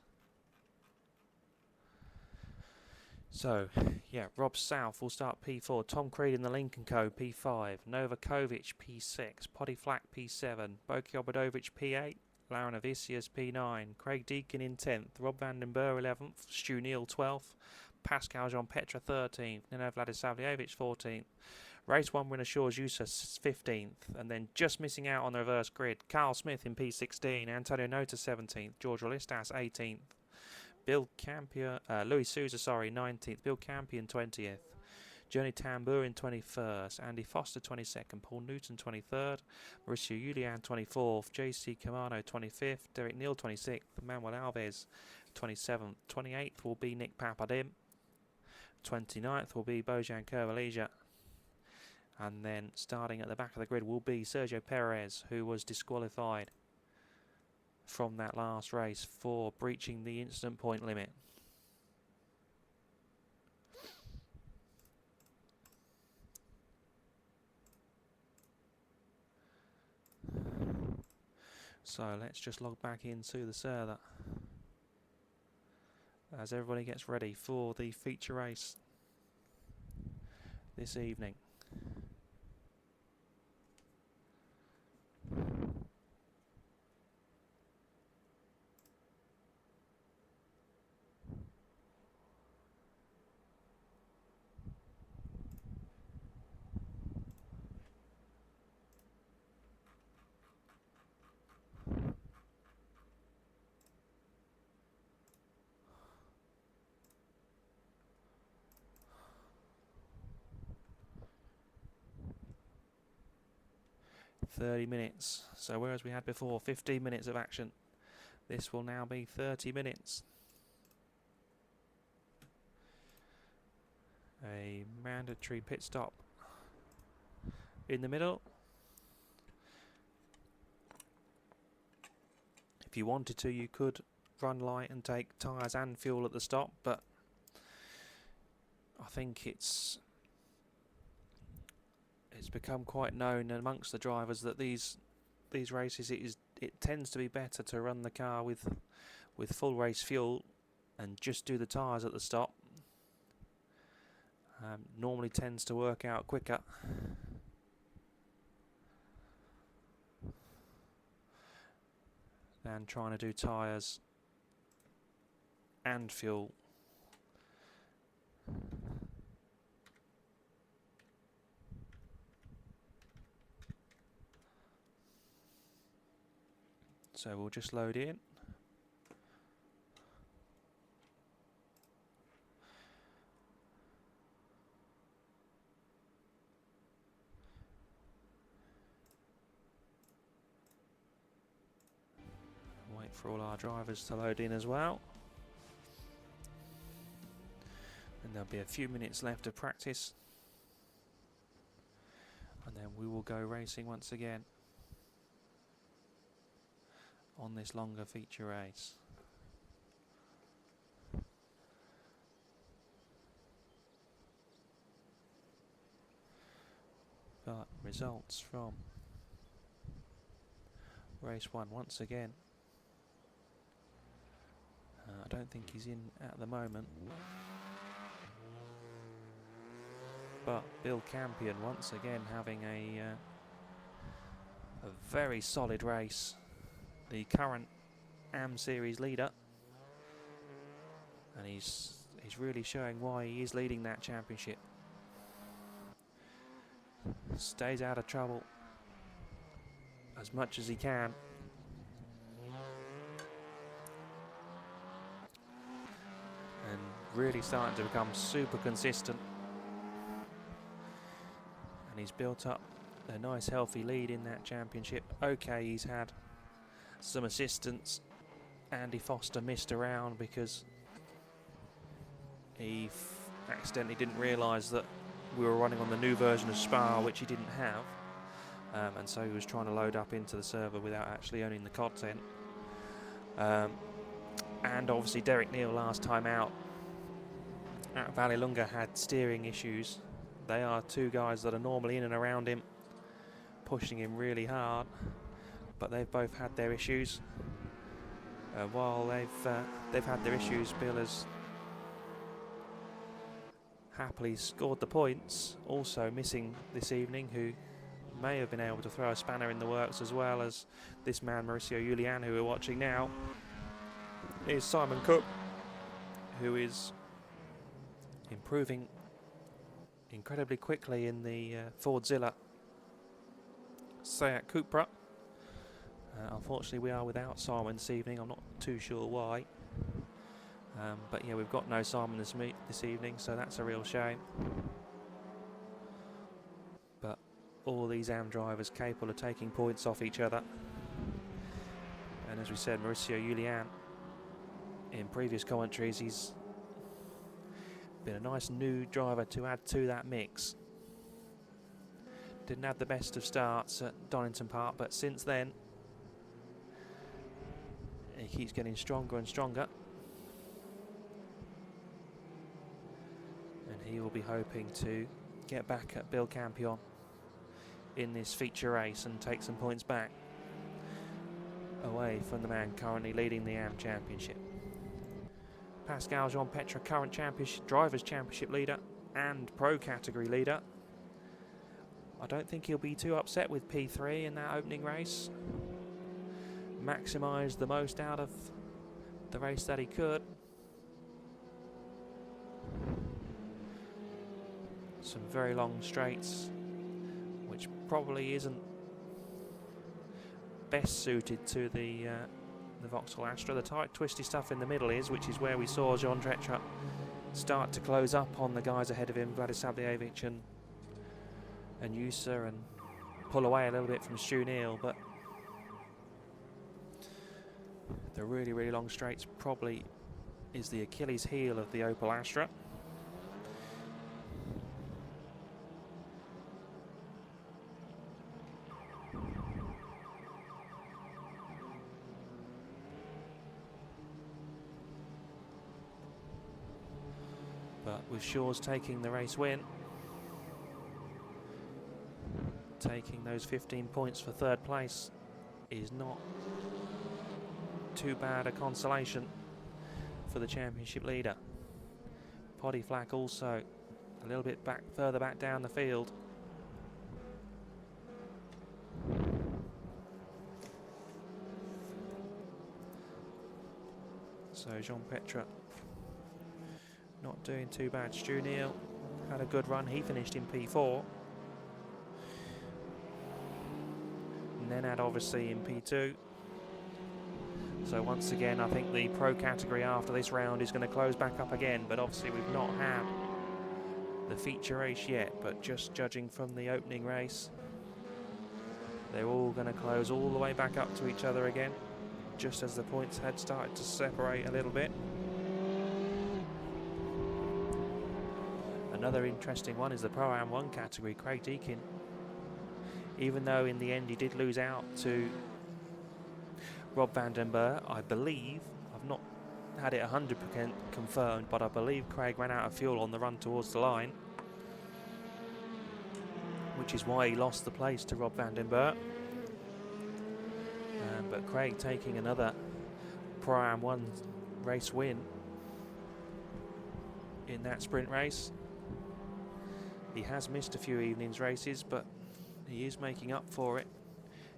So, yeah, Rob South will start P4, Tom Creed in the Lincoln Co. P5, Novakovic P6, Poddy Flack P7, Boki Obradovic P8, Lauren Avicius P9, Craig Deakin in 10th, Rob van den Burr 11th, Stu Neal 12th, Pascal Jean Petra 13th, Nino Vladisavljevic 14th, Race 1 winner Shores Jusas 15th, and then just missing out on the reverse grid, Carl Smith in P16, Antonio Nota 17th, George Rolistas 18th, Bill Campion, Louis Souza, 19th, Bill Campion 20th, Journey Tambour in 21st, Andy Foster 22nd, Paul Newton 23rd, Mauricio Julian 24th, JC Camano 25th, Derek Neal 26th, Manuel Alves 27th, 28th will be Nick Papadim, 29th will be Bojan Kurvalija, and then starting at the back of the grid will be Sergio Perez, who was disqualified from that last race for breaching the incident point limit. So let's just log back into the server as everybody gets ready for the feature race this evening. .30 minutes. So whereas we had before 15 minutes of action, this will now be 30 minutes. A mandatory pit stop in the middle. If you wanted to, you could run light and take tyres and fuel at the stop, but I think it's become quite known amongst the drivers that these races it tends to be better to run the car with full race fuel and just do the tyres at the stop. Normally tends to work out quicker. Than trying to do tyres and fuel. So we'll just load in. Wait for all our drivers to load in as well. And there'll be a few minutes left of practice. And then we will go racing once again on this longer feature race. But results from race 1 once again. I don't think he's in at the moment. But Bill Campion once again having a very solid race. The current AM Series leader. And he's really showing why he is leading that championship. Stays out of trouble as much as he can. And really starting to become super consistent. And he's built up a nice healthy lead in that championship. Okay, he's had some assistance. Andy Foster missed around because he accidentally didn't realise that we were running on the new version of Spa, which he didn't have. And so he was trying to load up into the server without actually owning the content. And obviously Derek Neal last time out at Vallelunga had steering issues. They are two guys that are normally in and around him pushing him really hard, but they've both had their issues. While they've had their issues, Bill has happily scored the points. Also missing this evening, who may have been able to throw a spanner in the works as well as this man Mauricio Julian, who we're watching now, is Simon Cook, who is improving incredibly quickly in the Fordzilla Seat Cupra. Unfortunately, we are without Simon this evening. I'm not too sure why. But yeah, we've got no Simon this evening, so that's a real shame. But all these AM drivers capable of taking points off each other. And as we said, Mauricio Julian, in previous commentaries, he's been a nice new driver to add to that mix. Didn't have the best of starts at Donington Park, but since then he keeps getting stronger and stronger, and he will be hoping to get back at Bill Campion in this feature race and take some points back away from the man currently leading the AM Championship. Pascal Jean-Petre, current Drivers' Championship leader and Pro category leader. I don't think he'll be too upset with P3 in that opening race. Maximised the most out of the race that he could. Some very long straights, which probably isn't best suited to the Vauxhall Astra. The tight, twisty stuff in the middle is, which is where we saw Jean-Petre start to close up on the guys ahead of him, Vladislav Savljevic and Yusa, and pull away a little bit from Stu Neal, but the really, really long straights probably is the Achilles heel of the Opel Astra. But with Shaw's taking the race win, taking those 15 points for third place is not too bad a consolation for the championship leader. Poddy Flack also a little bit further back down the field. So Jean-Petre not doing too bad. Stu Neal had a good run. He finished in P4. Nenad obviously in P2. So once again, I think the Pro category after this round is going to close back up again, but obviously we've not had the feature race yet, but just judging from the opening race, they're all going to close all the way back up to each other again, just as the points had started to separate a little bit. Another interesting one is the Pro-Am 1 category. Craig Deakin, even though in the end he did lose out to Rob van den Berg, I believe, I've not had it 100% confirmed, but I believe Craig ran out of fuel on the run towards the line, which is why he lost the place to Rob van den Berg. But Craig taking another Pro-Am 1 race win in that sprint race. He has missed a few evenings races, but he is making up for it.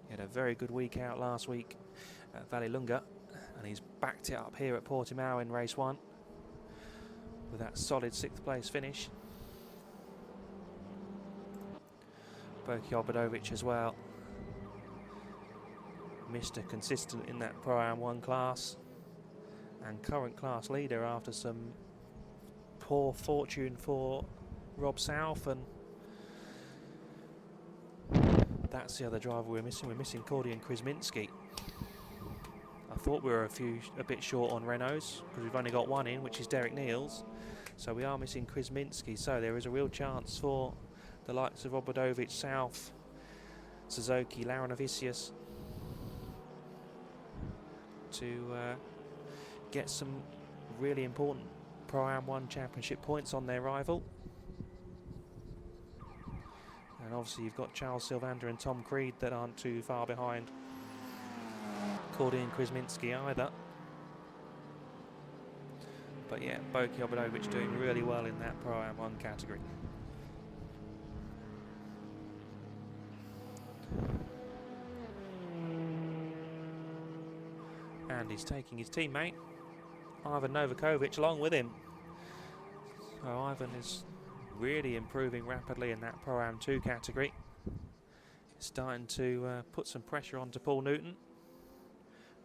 He had a very good week out last week at Vallelunga, and he's backed it up here at Portimao in race 1 with that solid 6th place finish. Boki Obradovic as well, Mr. Consistent in that Pro-Am 1 class and current class leader after some poor fortune for Rob South, and that's the other driver we're missing. We're missing Kordian Krzyminski. I thought we were a bit short on Renaults because we've only got one in, which is Derek Niels. So we are missing Krzyminski. So there is a real chance for the likes of Obradovic, South, Suzuki, Laurinavicius to get some really important Pro-Am 1 championship points on their rival. And obviously you've got Charles Sylvander and Tom Creed that aren't too far behind Cordy and Kuzminski either. But yeah, Boki Obradovic doing really well in that Pro-Am 1 category. And he's taking his teammate, Ivan Novakovic, along with him. So Ivan is really improving rapidly in that Pro-Am 2 category. He's starting to put some pressure onto Paul Newton,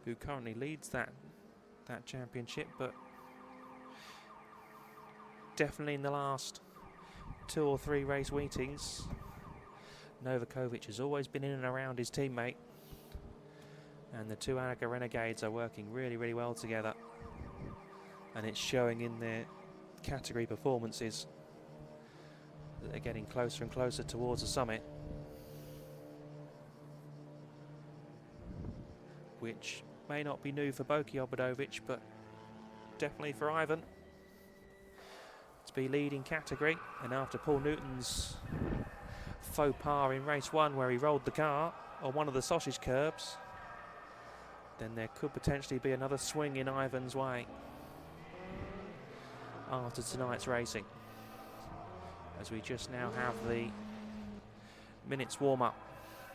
who currently leads that championship, but definitely in the last 2 or 3 race meetings, Novakovic has always been in and around his teammate, and the two Anaga Renegades are working really, really well together, and it's showing in their category performances that they're getting closer and closer towards the summit, which may not be new for Boki Obradovic, but definitely for Ivan to be leading category. And after Paul Newton's faux pas in race 1 where he rolled the car on one of the sausage curbs, then there could potentially be another swing in Ivan's way after tonight's racing, as we just now have the minutes warm up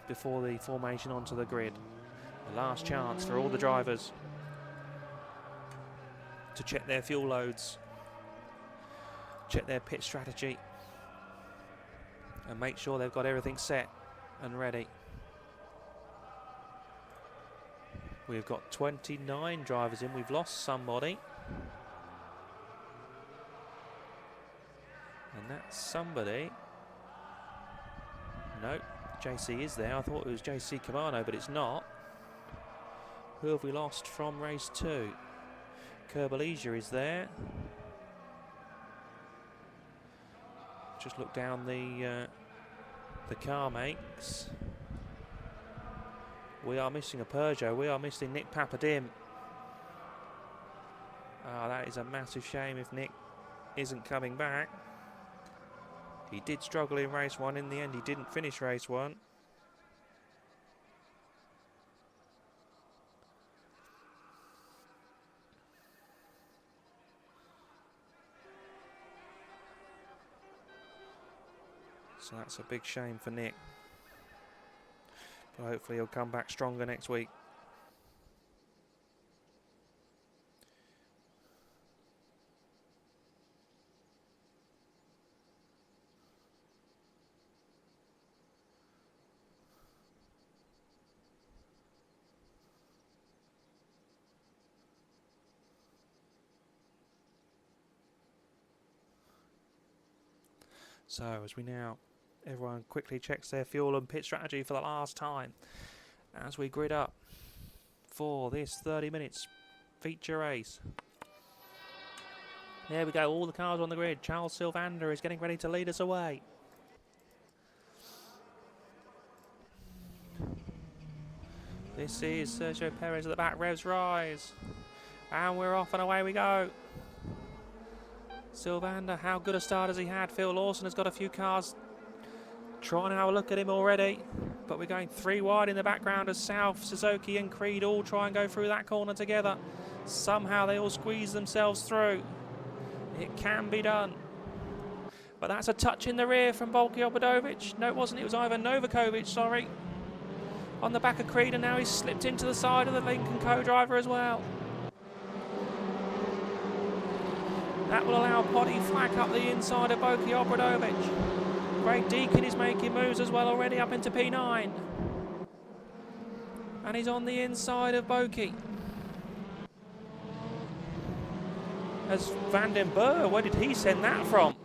before the formation onto the grid. The last chance for all the drivers to check their fuel loads, check their pit strategy, and make sure they've got everything set and ready. We've got 29 drivers in. We've lost somebody, and that's somebody. No, JC is there. I thought it was JC Camano, but it's not. Who have we lost from race 2? Kerbalesia is there. Just look down the car makes. We are missing a Peugeot. We are missing Nick Papadim. That is a massive shame if Nick isn't coming back. He did struggle in race 1. In the end, he didn't finish race 1. So that's a big shame for Nick. But hopefully he'll come back stronger next week. So as we now, everyone quickly checks their fuel and pit strategy for the last time as we grid up for this 30 minutes feature race. There we go, all the cars on the grid. Charles Sylvander is getting ready to lead us away. This is Sergio Perez at the back, revs rise. And we're off and away we go. Sylvander, how good a start has he had? Phil Lawson has got a few cars trying to have a look at him already. But we're going 3 wide in the background as South, Suzuki and Creed all try and go through that corner together. Somehow they all squeeze themselves through. It can be done. But that's a touch in the rear from Boki Obradovic. No, it wasn't. It was Ivan Novakovic, sorry. On the back of Creed, and now he's slipped into the side of the Lincoln co-driver as well. That will allow Poddy Flack up the inside of Boki Obradovic. Craig Deakin is making moves as well already up into P9. And he's on the inside of Boki. As Van den Burr, where did he send that from?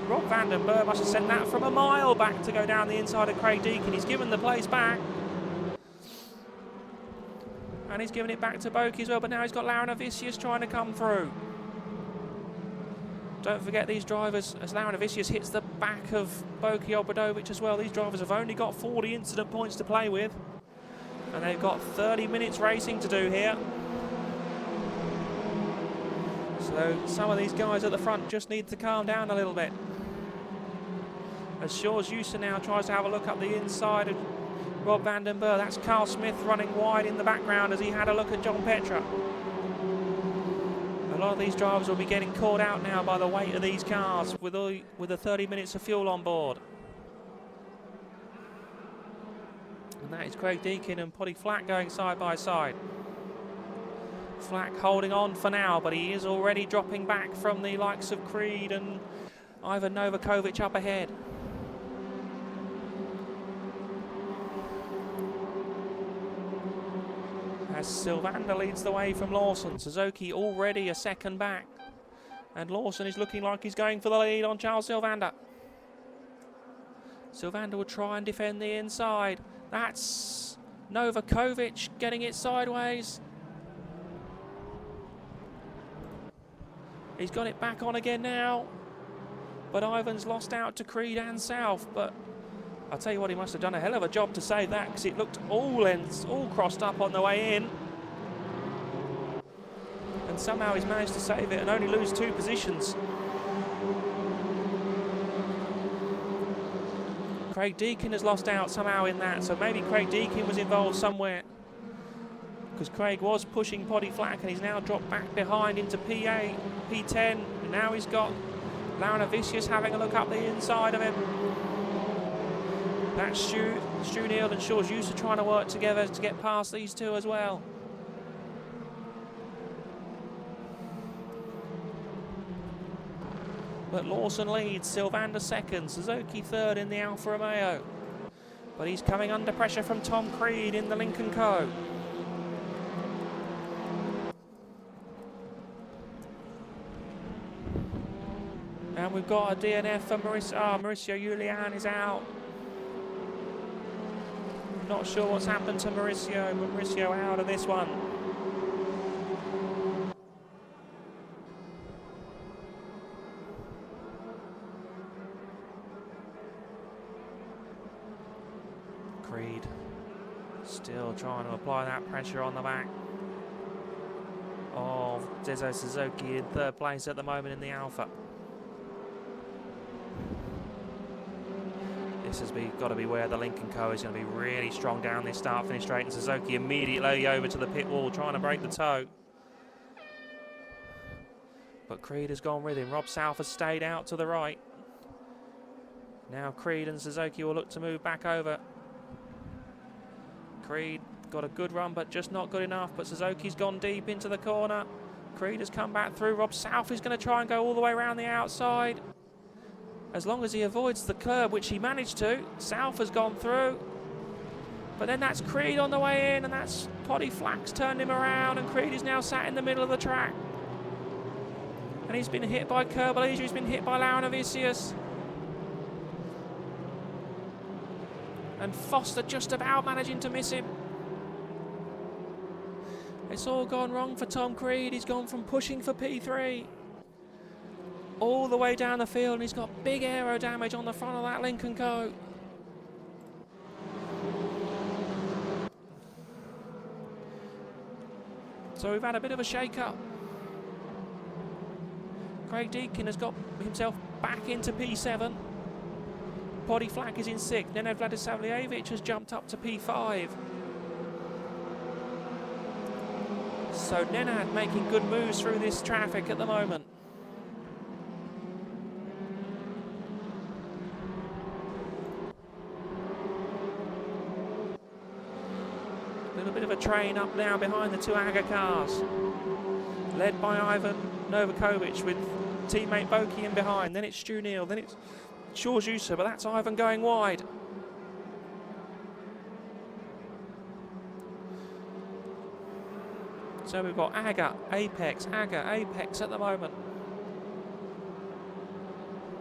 Rob Van den Burr must have sent that from a mile back to go down the inside of Craig Deakin. He's given the place back. And he's given it back to Boki as well, but now he's got Laurinavicius trying to come through. Don't forget these drivers, as Laurinavicius hits the back of Boki Obradovic as well. These drivers have only got 40 incident points to play with. And they've got 30 minutes racing to do here. So some of these guys at the front just need to calm down a little bit. As Shaw's User now tries to have a look up the inside of Rob van den Berg. That's Carl Smith running wide in the background as he had a look at John Petra. A lot of these drivers will be getting caught out now by the weight of these cars with the 30 minutes of fuel on board. And that is Craig Deakin and Poddy Flack going side by side. Flack holding on for now, but he is already dropping back from the likes of Creed and Ivan Novakovic up ahead. As Sylvander leads the way from Lawson. Suzuki already a second back. And Lawson is looking like he's going for the lead on Charles Sylvander. Sylvander will try and defend the inside. That's Novakovic getting it sideways. He's got it back on again now. But Ivan's lost out to Creed and South. But I'll tell you what, he must have done a hell of a job to save that, because it looked all crossed up on the way in. And somehow he's managed to save it and only lose 2 positions. Craig Deakin has lost out somehow in that, so maybe Craig Deakin was involved somewhere, because Craig was pushing Poddy Flack and he's now dropped back behind into P8, P10, and now he's got Laurinavicius having a look up the inside of him. That's Stu Neal and Shaw's User trying to work together to get past these two as well. But Lawson leads, Sylvander second, Suzuki third in the Alfa Romeo. But he's coming under pressure from Tom Creed in the Lincoln Co. And we've got a DNF for Mauricio Julian is out. Not sure what's happened to Mauricio, but Mauricio out of this one. Creed still trying to apply that pressure on the back of Zezo Suzuki in third place at the moment in the Alpha. This has got to be where the Lincoln Co is going to be really strong down this start-finish straight, and Suzuki immediately over to the pit wall trying to break the toe. But Creed has gone with him. Rob South has stayed out to the right. Now Creed and Suzuki will look to move back over. Creed got a good run, but just not good enough. But Suzuki's gone deep into the corner. Creed has come back through. Rob South is going to try and go all the way around the outside. As long as he avoids the curb, which he managed to. South has gone through. But then that's Creed on the way in, and that's Poddy Flack's turned him around, and Creed is now sat in the middle of the track. And he's been hit by Kerbalasia, he's been hit by Laurinavicius. And Foster just about managing to miss him. It's all gone wrong for Tom Creed. He's gone from pushing for P3 all the way down the field, and he's got big aero damage on the front of that Lincoln Co. So we've had a bit of a shake-up. Craig Deakin has got himself back into P7. Poddy Flack is in 6th. Nenad Vladisavljevic has jumped up to P5. So Nenad making good moves through this traffic at the moment. A little bit of a train up now behind the two AGA cars. Led by Ivan Novakovic with teammate Boki in behind. Then it's Stu Neal, then it's Shaw's User, but that's Ivan going wide. So we've got AGA, Apex at the moment.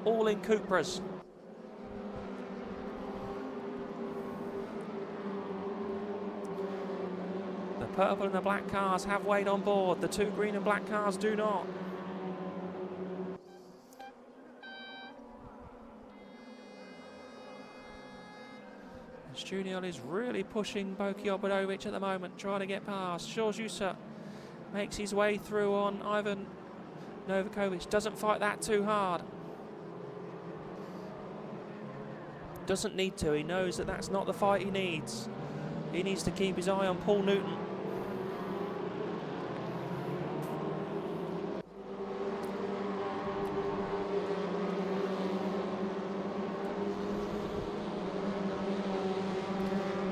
All in Cupras. The purple and the black cars have weight on board. The two green and black cars do not. Stu Neal is really pushing Boki Obradovic at the moment, trying to get past. Shaw's User makes his way through on Ivan Novakovic. Doesn't fight that too hard. Doesn't need to. He knows that that's not the fight he needs. He needs to keep his eye on Paul Newton.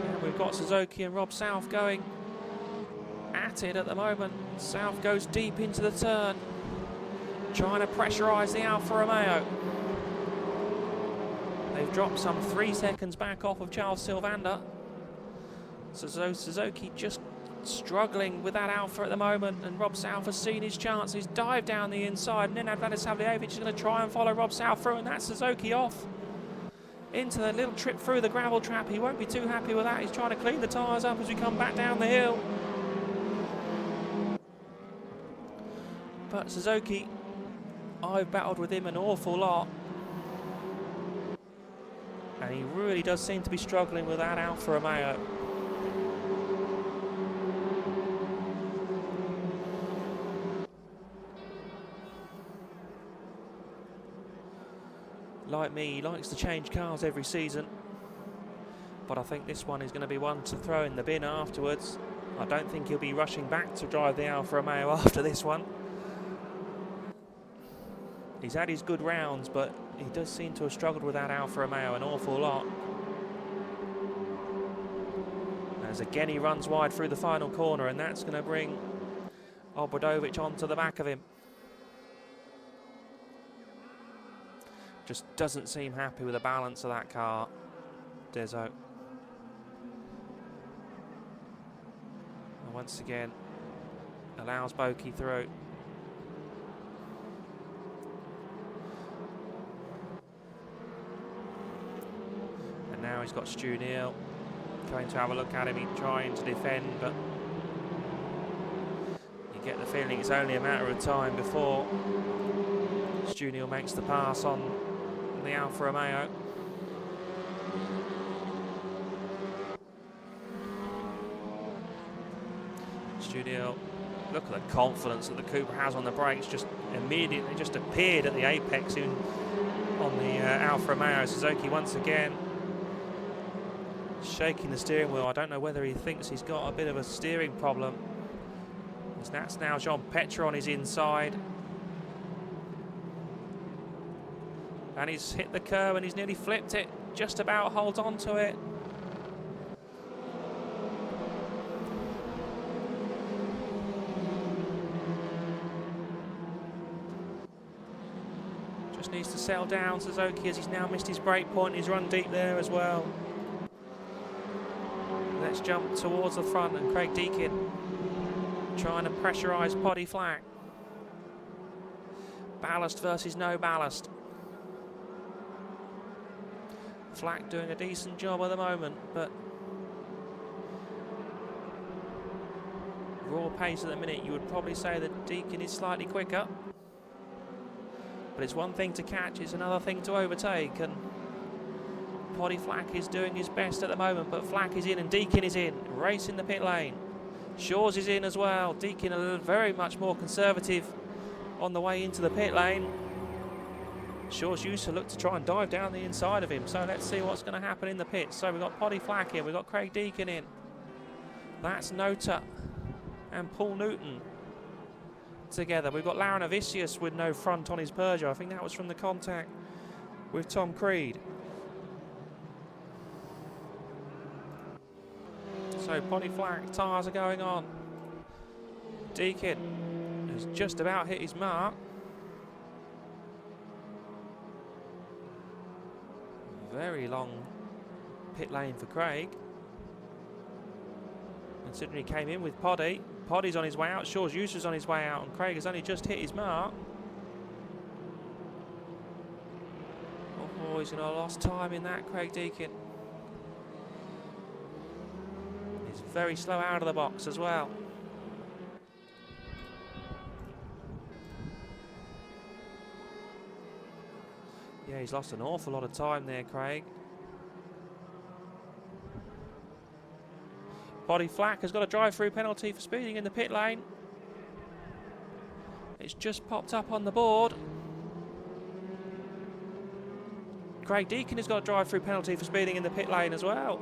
And we've got Suzuki and Rob South going at it at the moment. South goes deep into the turn, trying to pressurise the Alfa Romeo. They've dropped some 3 seconds back off of Charles Sylvander. Suzuki just struggling with that Alfa at the moment, and Rob South has seen his chance. He's dived down the inside, and then Vladislavljevic is going to try and follow Rob South through, and that's Suzuki off into the little trip through the gravel trap. He won't be too happy with that. He's trying to clean the tyres up as we come back down the hill. But Suzuki, I've battled with him an awful lot, and he really does seem to be struggling with that Alfa Romeo. Like me, he likes to change cars every season, but I think this one is going to be one to throw in the bin afterwards. I don't think he'll be rushing back to drive the Alfa Romeo after this one. He's had his good rounds, but he does seem to have struggled with that Alfa Romeo an awful lot. As again he runs wide through the final corner, and that's going to bring Obradovic onto the back of him. Just doesn't seem happy with the balance of that car, Deso. And once again, allows Boki through. And now he's stu Neal going to have a look at him. He's trying to defend, but you get the feeling it's only a matter of time before stu Neal makes the pass on the Alfa Romeo. stu Neal, look at the confidence that the Cooper has on the brakes. Just immediately just appeared at the apex on the Alfa Romeo. Suzuki once again shaking the steering wheel. I don't know whether he thinks he's got a bit of a steering problem. That's now Jean Petre on his inside. And he's hit the curb and he's nearly flipped it. Just about holds on to it. Just needs to settle down, Suzuki, as he's now missed his brake point. He's run deep there as well. Let's jump towards the front, and Craig Deakin trying to pressurise Poddy Flack. Ballast versus no ballast. Flack doing a decent job at the moment, but raw pace at the minute, you would probably say that Deakin is slightly quicker. But it's one thing to catch, it's another thing to overtake, and Poddy Flack is doing his best at the moment, but Flack is in and Deakin is in, racing the pit lane. Shaw's is in as well. Deakin very much more conservative on the way into the pit lane. Shaw's used to look to try and dive down the inside of him, so let's see what's going to happen in the pits. So we've got Poddy Flack in, we've got Craig Deakin in. That's Nota and Paul Newton together. We've got Laurinavicius with no front on his Peugeot. I think that was from the contact with Tom Creed. So Poddy Flack, tyres are going on. Deakin has just about hit his mark. Very long pit lane for Craig, considering he came in with Poddy. Poddy's on his way out, Shaw's User's on his way out, and Craig has only just hit his mark. Oh, he's going to have lost time in that, Craig Deakin. He's very slow out of the box as well. Yeah, he's lost an awful lot of time there, Craig. Poddy Flack has got a drive-through penalty for speeding in the pit lane. It's just popped up on the board. Craig Deacon has got a drive-through penalty for speeding in the pit lane as well.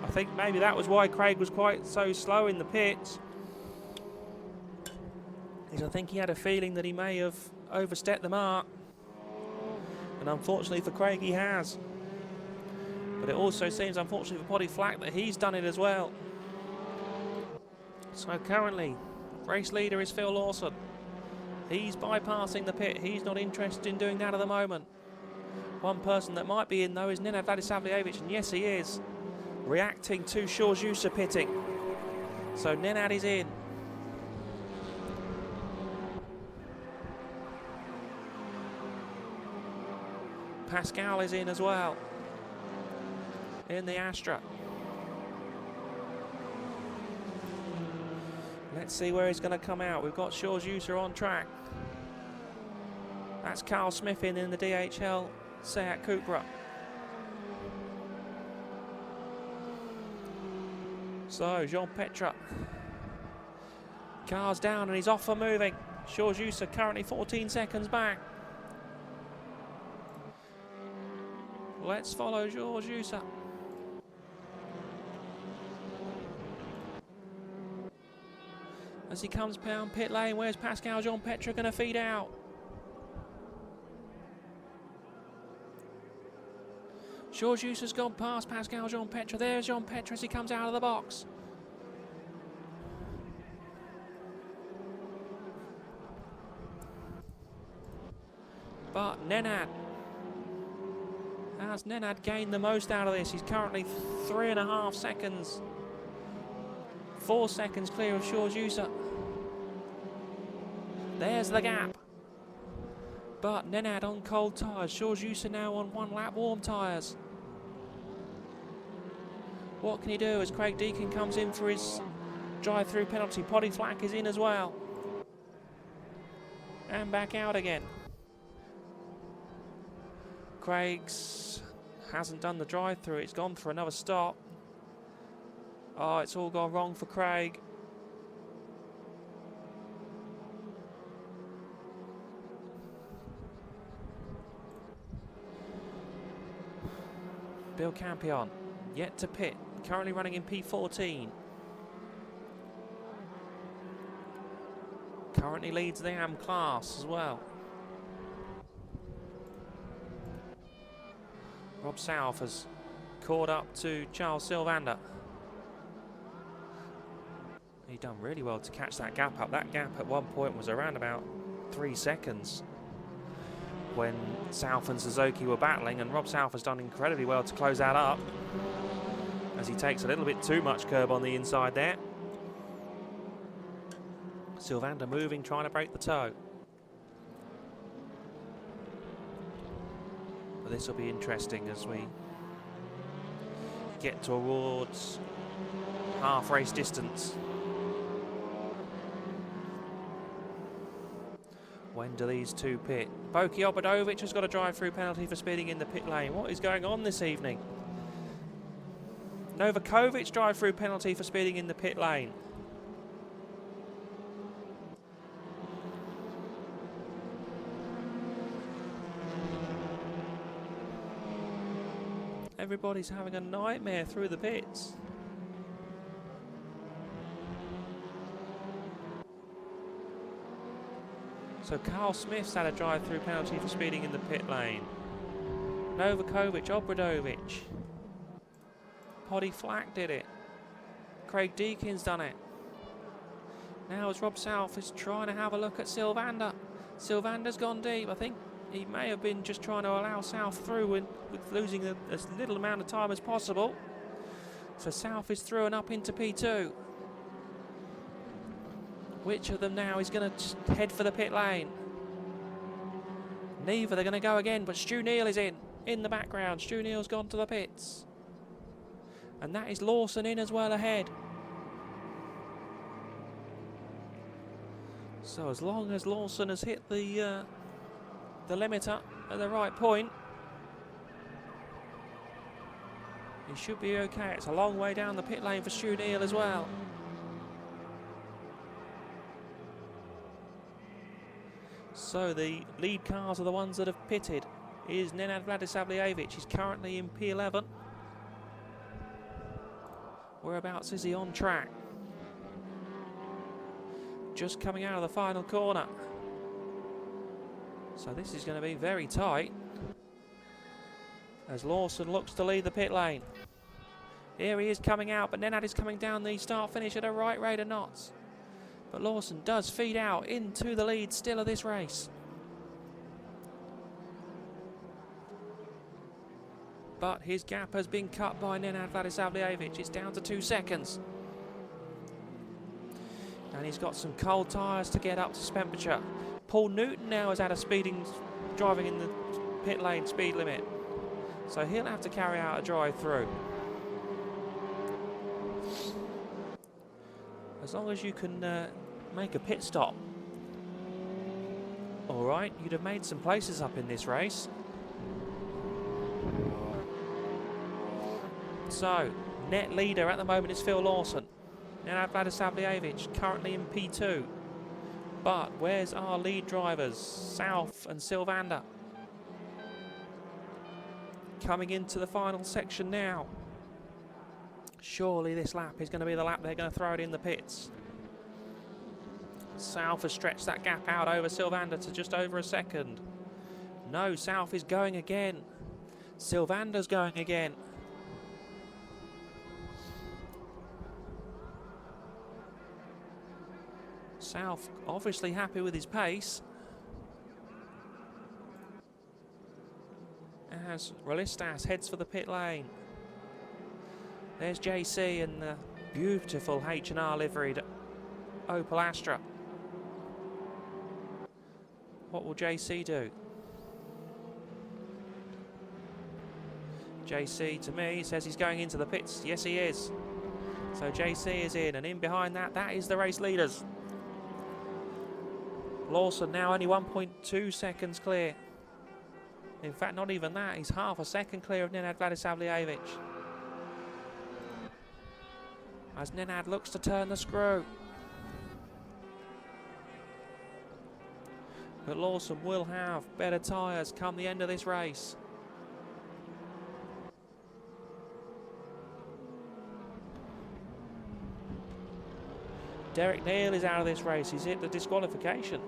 I think maybe that was why Craig was quite so slow in the pits. I think he had a feeling that he may have overstepped the mark. And unfortunately for Craig, he has. But it also seems, unfortunately for Poddy Flack, that he's done it as well. So currently, race leader is Phil Lawson. He's bypassing the pit. He's not interested in doing that at the moment. One person that might be in, though, is Nenad Vladisavljevic, and yes, he is. Reacting to Georgiusa pitting. So Nenad is in. Pascal is in as well. In the Astra. Let's see where he's going to come out. We've got Georgiusa on track. That's Carl Smith in the DHL Seat Cupra. So, Jean Petra. Car's down and he's off for moving. Georgiusa currently 14 seconds back. Let's follow Georgiusa. As he comes down pit lane, where's Pascal Jean Petra going to feed out? Georgiusa's gone past Pascal Jean Petra. There's Jean Petra as he comes out of the box. But Nenad. Has Nenad gained the most out of this? He's currently 3.5 seconds. 4 seconds clear of Georgiusa. There's the gap. But Nenad on cold tyres. Georgiusa now on 1 lap warm tyres. What can he do as Craig Deacon comes in for his drive-through penalty? Poddy Flack is in as well. And back out again. Craig's hasn't done the drive-through. It's gone for another stop. Oh, it's all gone wrong for Craig. Bill Campion, yet to pit, currently running in P14. Currently leads the AM class as well. Rob South has caught up to Charles Sylvander. He done really well to catch that gap up. That gap at one point was around about 3 seconds when South and Suzuki were battling, and Rob South has done incredibly well to close that up as he takes a little bit too much curb on the inside there. Sylvander moving, trying to break the toe. But this will be interesting as we get towards half race distance. When do these two pit? Boki Obradovic has got a drive-through penalty for speeding in the pit lane. What is going on this evening? Novakovic drive-through penalty for speeding in the pit lane. Everybody's having a nightmare through the pits. So Carl Smith's had a drive-through penalty for speeding in the pit lane. Novakovic, Obradovic. Poddy Flack did it. Craig Deakin's done it. Now as Rob South is trying to have a look at Sylvander. Sylvander's gone deep. I think he may have been just trying to allow South through with losing as little amount of time as possible. So South is through and up into P2. Which of them now is going to head for the pit lane? Neither. They're going to go again, but Stu Neal is in the background. Stu Neal's gone to the pits. And that is Lawson in as well ahead. So as long as Lawson has hit the limiter at the right point, he should be okay. It's a long way down the pit lane for Stu Neal as well. So the lead cars are the ones that have pitted. Is Nenad Vladisavljevic. He's currently in P11. Whereabouts is he on track? Just coming out of the final corner. So this is going to be very tight as Lawson looks to lead the pit lane. Here he is coming out, but Nenad is coming down the start-finish at a right rate of knots. But Lawson does feed out into the lead still of this race. But his gap has been cut by Nenad Vladisavljevic. It's down to 2 seconds. And he's got some cold tyres to get up to Spemperature. Paul Newton now has had a driving in the pit lane speed limit. So he'll have to carry out a drive-through. As long as you can make a pit stop. Alright, you'd have made some places up in this race. So, net leader at the moment is Phil Lawson. Nenad Vladisavljevic currently in P2. But where's our lead drivers? South and Sylvander. Coming into the final section now. Surely this lap is going to be the lap they're going to throw it in the pits. South has stretched that gap out over Sylvander to just over a second. No, South is going again. Sylvander's going again. South obviously happy with his pace. As Relistas heads for the pit lane. There's JC in the beautiful H&R liveried Opel Astra. What will JC do? JC, to me, says he's going into the pits. Yes, he is. So JC is in, and in behind that, that is the race leaders. Lawson now only 1.2 seconds clear. In fact, not even that. He's half a second clear of Nenad Vladisavljevic. As Nenad looks to turn the screw. But Lawson will have better tyres come the end of this race. Derek Neal is out of this race. He's hit the disqualification.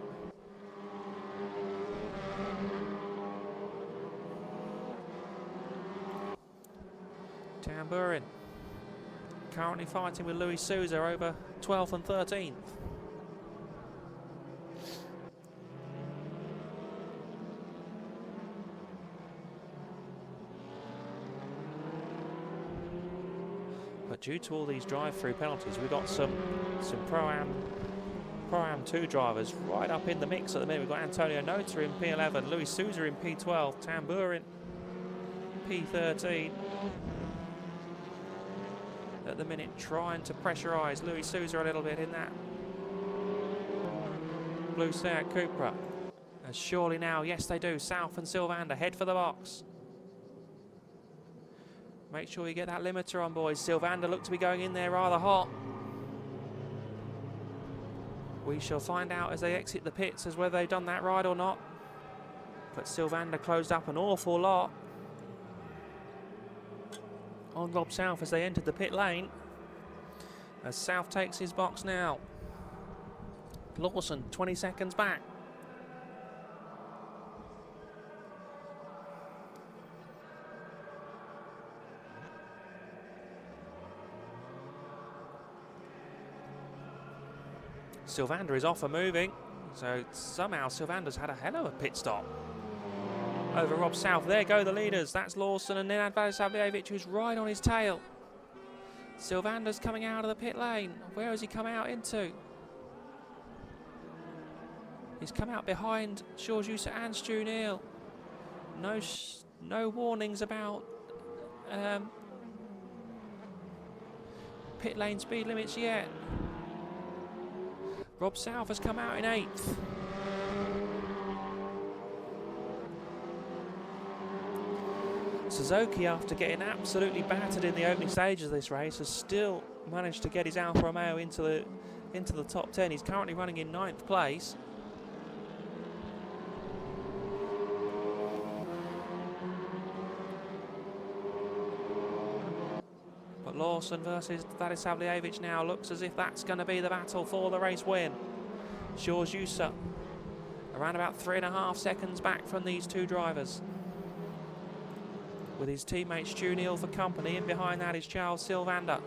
Tamburin currently fighting with Luis Souza over 12th and 13th. But due to all these drive-through penalties, we've got some Pro-Am 2 drivers right up in the mix at the minute. We've got Antonio Nota in P11, Luis Souza in P12, Tamburin P13. At the minute, trying to pressurise Luis Souza a little bit in that blue Seat Cupra. As surely now, yes they do, South and Sylvander head for the box. Make sure you get that limiter on, boys. Sylvander looked to be going in there rather hot. We shall find out as they exit the pits as whether they've done that right or not. But Sylvander closed up an awful lot on Rob South as they entered the pit lane. As South takes his box now. Lawson 20 seconds back. Sylvander is off and moving, so somehow Sylvander's had a hell of a pit stop over Rob South. There go the leaders. That's Lawson and Nenad Vladisavljevic, who's right on his tail. Sylvander's coming out of the pit lane. Where has he come out into? He's come out behind George Usa and Stu Neal. No warnings about pit lane speed limits yet. Rob South has come out in 8th. Suzuki, after getting absolutely battered in the opening stages of this race, has still managed to get his Alfa Romeo into the top 10. He's currently running in 9th place. Lawson versus Vallelunga now looks as if that's going to be the battle for the race win. George Usa around about 3.5 seconds back from these two drivers, with his teammate Stu Neal for company, and behind that is Charles Sylvander.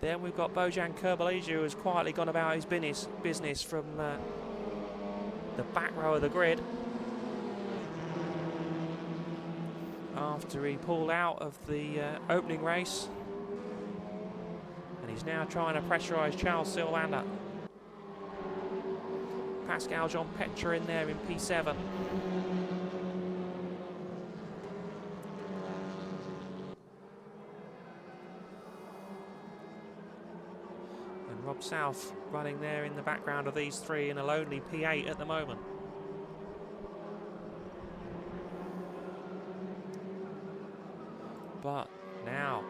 Then we've got Bojan Kurbalija, who has quietly gone about his business from the back row of the grid after he pulled out of the opening race, and he's now trying to pressurise Charles Sylvander. Pascal Jean-Petre in there in P7. And Rob South running there in the background of these three in a lonely P8 at the moment. But now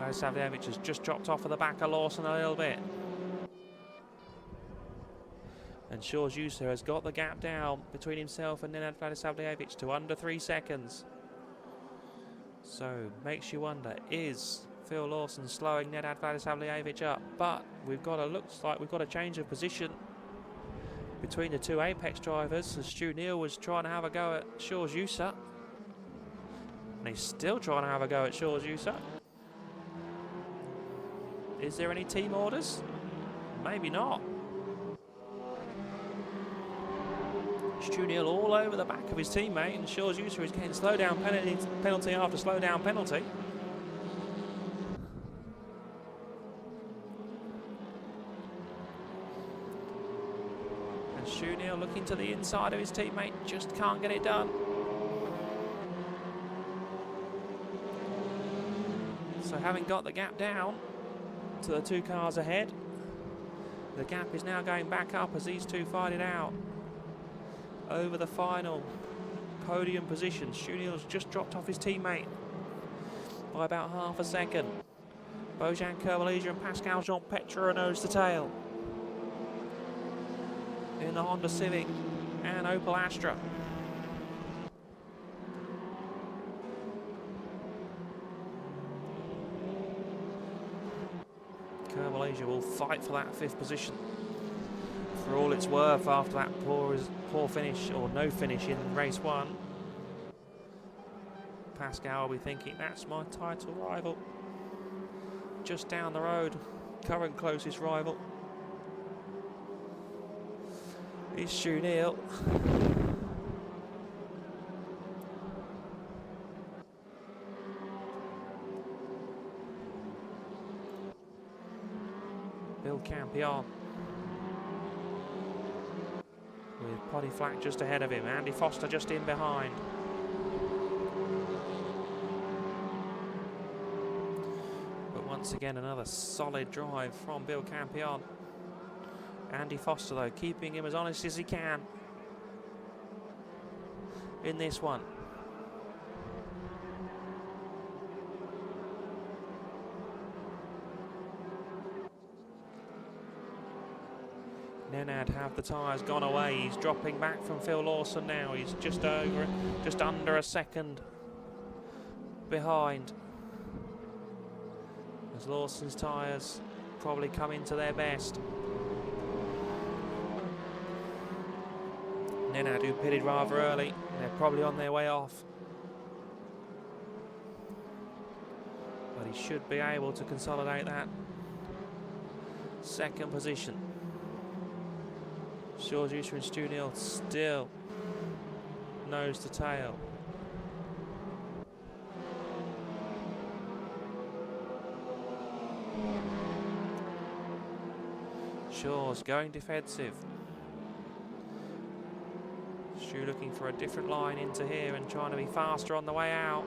Vallelunga has just dropped off of the back of Lawson a little bit, and George Usa has got the gap down between himself and Nenad Vallelunga to under 3 seconds. So makes you wonder, is Phil Lawson slowing Nenad Vallelunga up? But looks like we've got a change of position between the two Apex drivers, as Stu Neal was trying to have a go at George Usa, and he's still trying to have a go at George Usa. Is there any team orders? Maybe not. Stu Neal all over the back of his teammate, and George Usa is getting slowdown penalty after slowdown penalty. And Stu Neal looking to the inside of his teammate, just can't get it done. So having got the gap down to the two cars ahead, the gap is now going back up as these two fight it out over the final podium position. Stu Neal's just dropped off his teammate by about half a second. Bojan Kurbalija and Pascal Jean-Petre are nose to tail in the Honda Civic and Opel Astra. Kurbalija will fight for that 5th position for all it's worth after that poor finish, or no finish, in race 1. Pascal will be thinking, that's my title rival. Just down the road, current closest rival is Stu Neal. Bill Campion with Poddy Flack just ahead of him. Andy Foster just in behind. But once again, another solid drive from Bill Campion. Andy Foster, though, keeping him as honest as he can in this one. Nenad, have the tyres gone away? He's dropping back from Phil Lawson now. He's just under a second behind, as Lawson's tyres probably come into their best. Nenad, who pitted rather early, they're probably on their way off, but he should be able to consolidate that 2nd position. George Usa and Stu Neal still nose to tail. Shaw's going defensive. Stu looking for a different line into here and trying to be faster on the way out.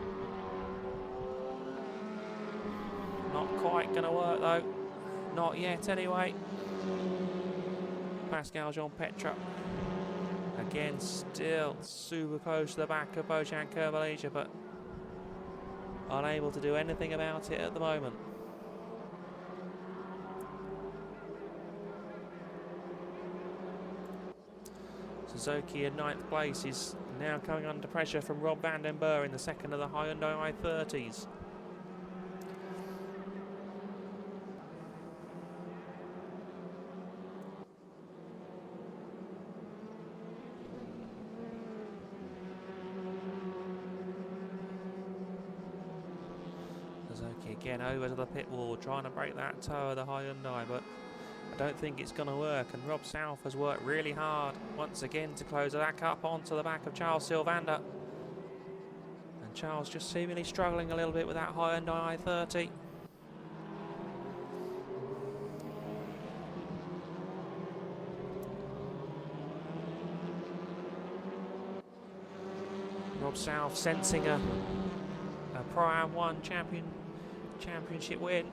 Not quite going to work though. Not yet anyway. Pascal Jean-Petre again, still super close to the back of Bojan Kurbalija, but unable to do anything about it at the moment. Suzuki in 9th place is now coming under pressure from Rob van den Burr in the second of the Hyundai i30s. Suzuki again over to the pit wall, trying to break that toe of the Hyundai, but I don't think it's going to work, and Rob South has worked really hard once again to close that up onto the back of Charles Sylvander. And Charles just seemingly struggling a little bit with that Hyundai i30. Rob South sensing a Pro Am 1 championship win.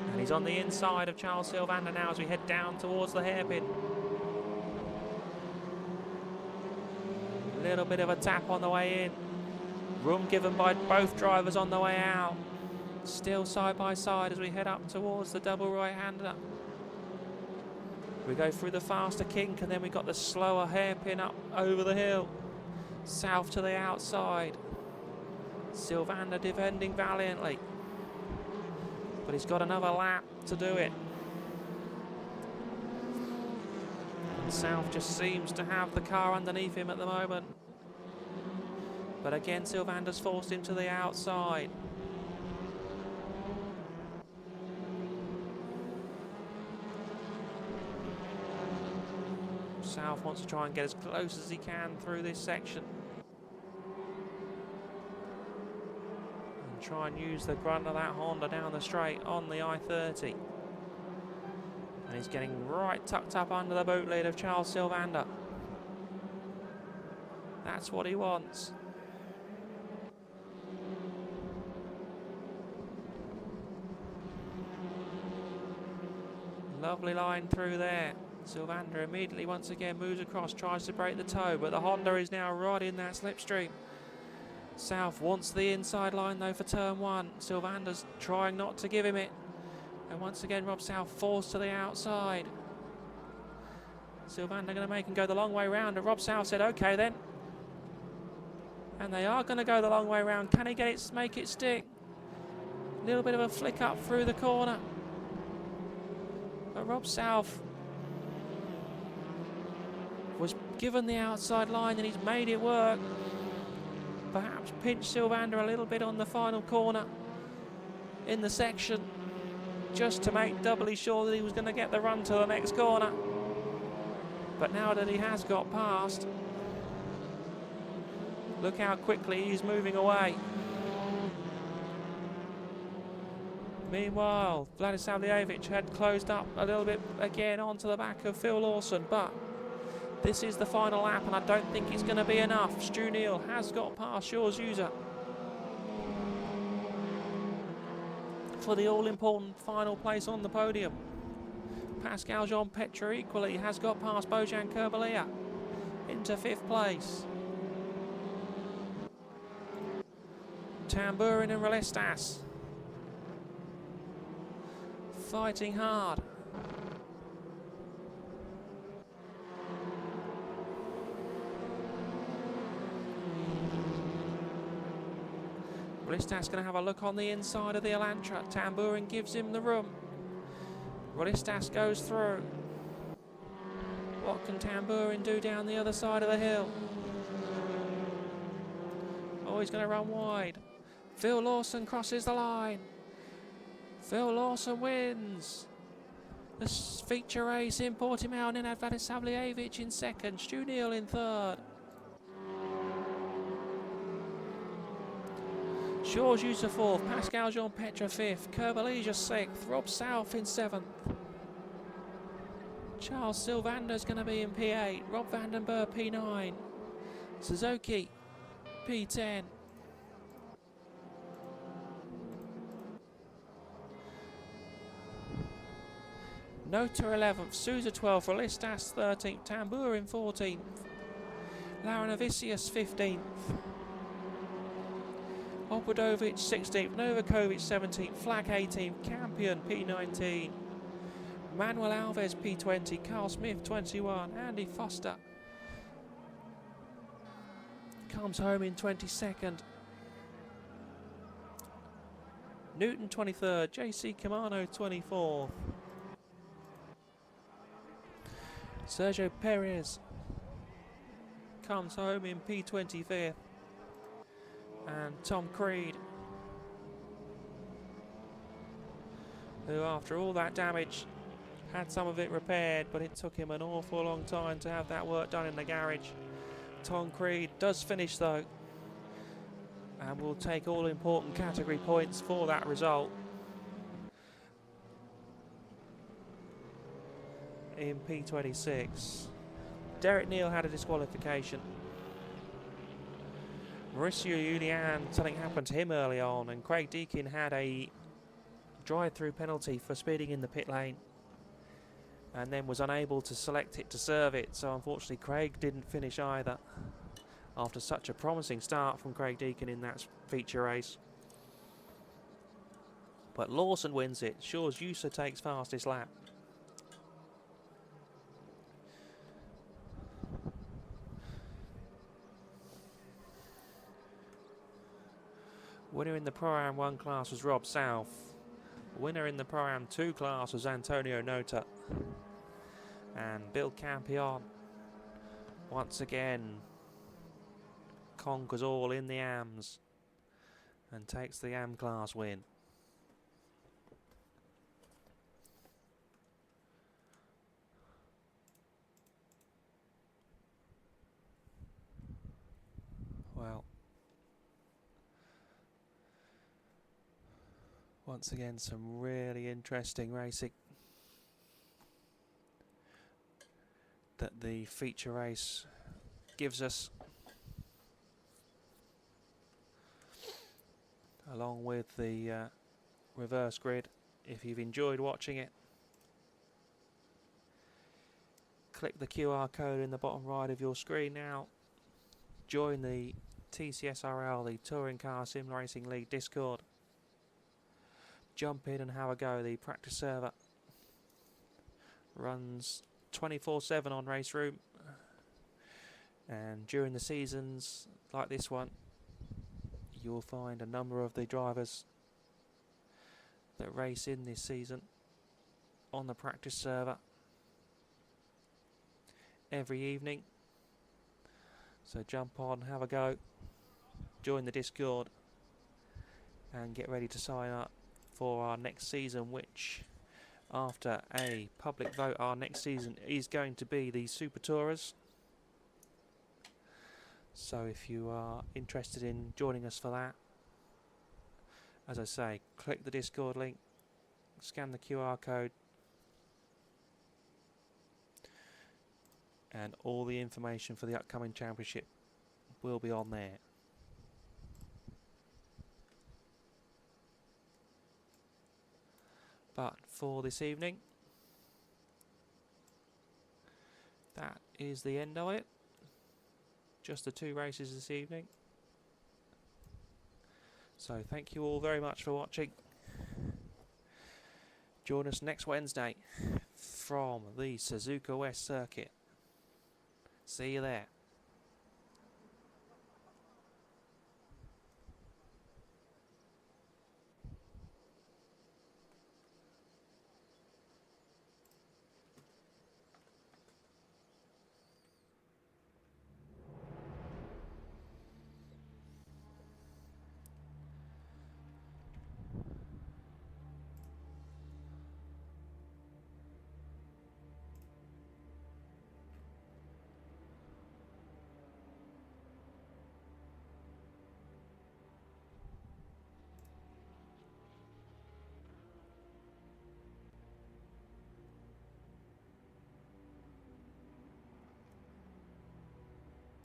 And he's on the inside of Charles Sylvander now as we head down towards the hairpin. A little bit of a tap on the way in. Room given by both drivers on the way out. Still side by side as we head up towards the double right-hander. We go through the faster kink and then we got the slower hairpin up over the hill. South to the outside. Sylvander defending valiantly. But he's got another lap to do it. And South just seems to have the car underneath him at the moment. But again, Sylvander's forced him to the outside. South wants to try and get as close as he can through this section. And try and use the grunt of that Honda down the straight on the i30. And he's getting right tucked up under the boot lid of Charles Sylvander. That's what he wants. Lovely line through there. Sylvander immediately once again moves across, tries to break the toe, but the Honda is now right in that slipstream. South wants the inside line though for turn 1. Sylvander's trying not to give him it. And once again Rob South forced to the outside. Sylvander going to make him go the long way round, and Rob South said okay then. And they are going to go the long way round. Can he get it, make it stick? A little bit of a flick up through the corner. But Rob South was given the outside line and he's made it work. Perhaps pinched Sylvander a little bit on the final corner in the section, just to make doubly sure that he was going to get the run to the next corner. But now that he has got past, look how quickly he's moving away. Meanwhile, Vladislav Lejevic had closed up a little bit again onto the back of Phil Lawson, but this is the final lap and I don't think it's going to be enough. Stu Neal has got past Shaw's user for the all-important final place on the podium. Pascal Jean-Petre equally has got past Bojan Kurbalia into 5th place. Tamburin and Relestas fighting hard. Relestas going to have a look on the inside of the Elantra. Tamburin gives him the room. Relestas goes through. What can Tamburin do down the other side of the hill? Oh, he's going to run wide. Phil Lawson crosses the line. Phil Lawson wins the feature race in Portimao, and then had Vladislav Lejevic in 2nd, Stu Neal in 3rd. Shaw's user 4th, Pascal Jean-Petre 5th, Kurbalija 6th, Rob South in 7th. Charles Sylvander's going to be in P8, Rob van den Burr P9, Suzuki P10. Nota 11th, Sousa 12th, Relestas 13th, Tamburin 14th, Laranavicius 15th, Obradovic 16th, Novakovic 17th, Flak 18th, Campion P19, Manuel Alves P20, Carl Smith 21, Andy Foster comes home in 22nd. Newton 23rd, JC Camano 24th. Sergio Perez comes home in P25th. And Tom Creed, who after all that damage had some of it repaired, but it took him an awful long time to have that work done in the garage. Tom Creed does finish though, and will take all important category points for that result in P26. Derek Neal had a disqualification. Mauricio Julian, something happened to him early on, and Craig Deakin had a drive-through penalty for speeding in the pit lane and then was unable to select it to serve it, so unfortunately Craig didn't finish either after such a promising start from Craig Deakin in that feature race. But Lawson wins it. Shaw's Yusa takes fastest lap. Winner in the Pro-Am 1 class was Rob South. Winner in the Pro-Am 2 class was Antonio Nota. And Bill Campion, once again, conquers all in the AMs and takes the AM class win. Well, once again, some really interesting racing that the feature race gives us, along with the reverse grid. If you've enjoyed watching it, click the QR code in the bottom right of your screen now. Join the TCSRL, the Touring Car Sim Racing League Discord. Jump in and have a go. The practice server runs 24/7 on Race Room, and during the seasons like this one you will find a number of the drivers that race in this season on the practice server every evening. So jump on, have a go, join the Discord and get ready to sign up for our next season, which after a public vote, our next season is going to be the Super Tourers. So if you are interested in joining us for that, as I say, click the Discord link, scan the QR code, and all the information for the upcoming championship will be on there. But for this evening, that is the end of it. Just the 2 races this evening. So thank you all very much for watching. Join us next Wednesday from the Suzuka West Circuit. See you there.